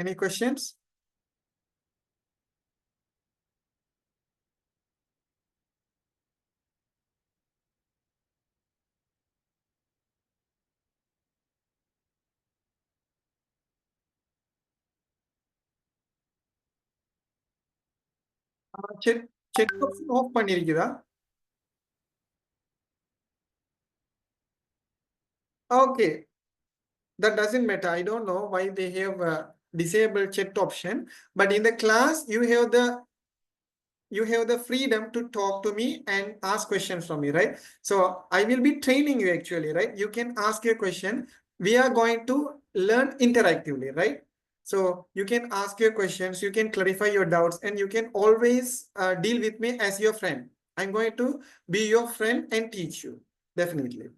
Any questions? Chat box off பண்ணிருக்குதா? Okay, that doesn't matter. I don't know why they have disabled chat option, but in the class you have the freedom to talk to me and ask questions from me, right? So I will be training you actually, right? You can ask your question. We are going to learn interactively, right? So you can ask your questions, you can clarify your doubts, and you can always deal with me as your friend. I'm going to be your friend and teach you, definitely.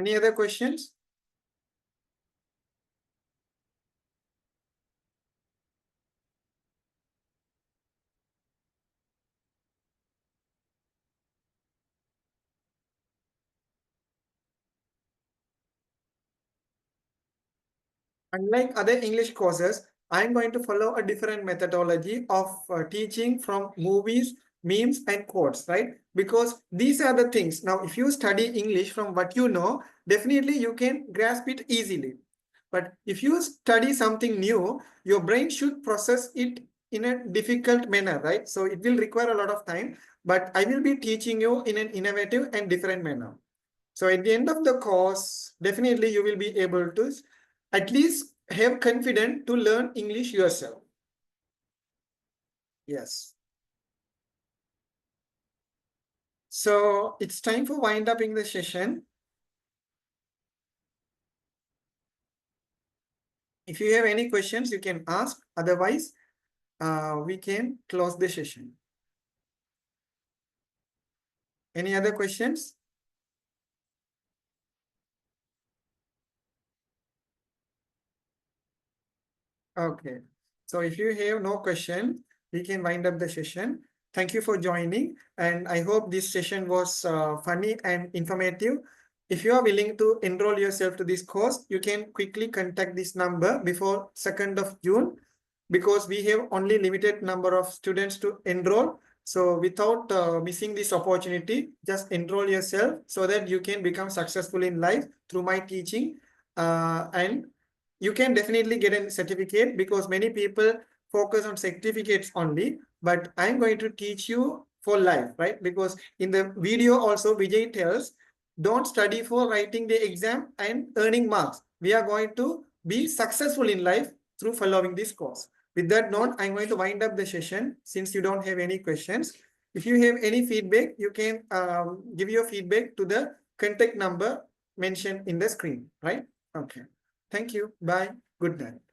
Any other questions? Unlike other English courses, I'm going to follow a different methodology of teaching from movies, memes, and quotes, right? Because these are the things. Now, if you study English from what you know, definitely you can grasp it easily. But if you study something new, your brain should process it in a difficult manner, right? So it will require a lot of time, but I will be teaching you in an innovative and different manner. So at the end of the course, definitely you will be able to at least have confidence to learn English yourself. Yes. So it's time for wind up in the session. If you have any questions, you can ask. Otherwise, we can close the session. Any other questions? Okay. So if you have no question, we can wind up the session. Thank you for joining. And I hope this session was funny and informative. If you are willing to enroll yourself to this course, you can quickly contact this number before 2nd of June, because we have only limited number of students to enroll. So without missing this opportunity, just enroll yourself so that you can become successful in life through my teaching. And you can definitely get a certificate, because many people focus on certificates only, but I'm going to teach you for life, right? Because in the video also, Vijay tells, don't study for writing the exam and earning marks. We are going to be successful in life through following this course. With that note, I'm going to wind up the session since you don't have any questions. If you have any feedback, you can give your feedback to the contact number mentioned in the screen, right? Okay. Thank you. Bye. Good night.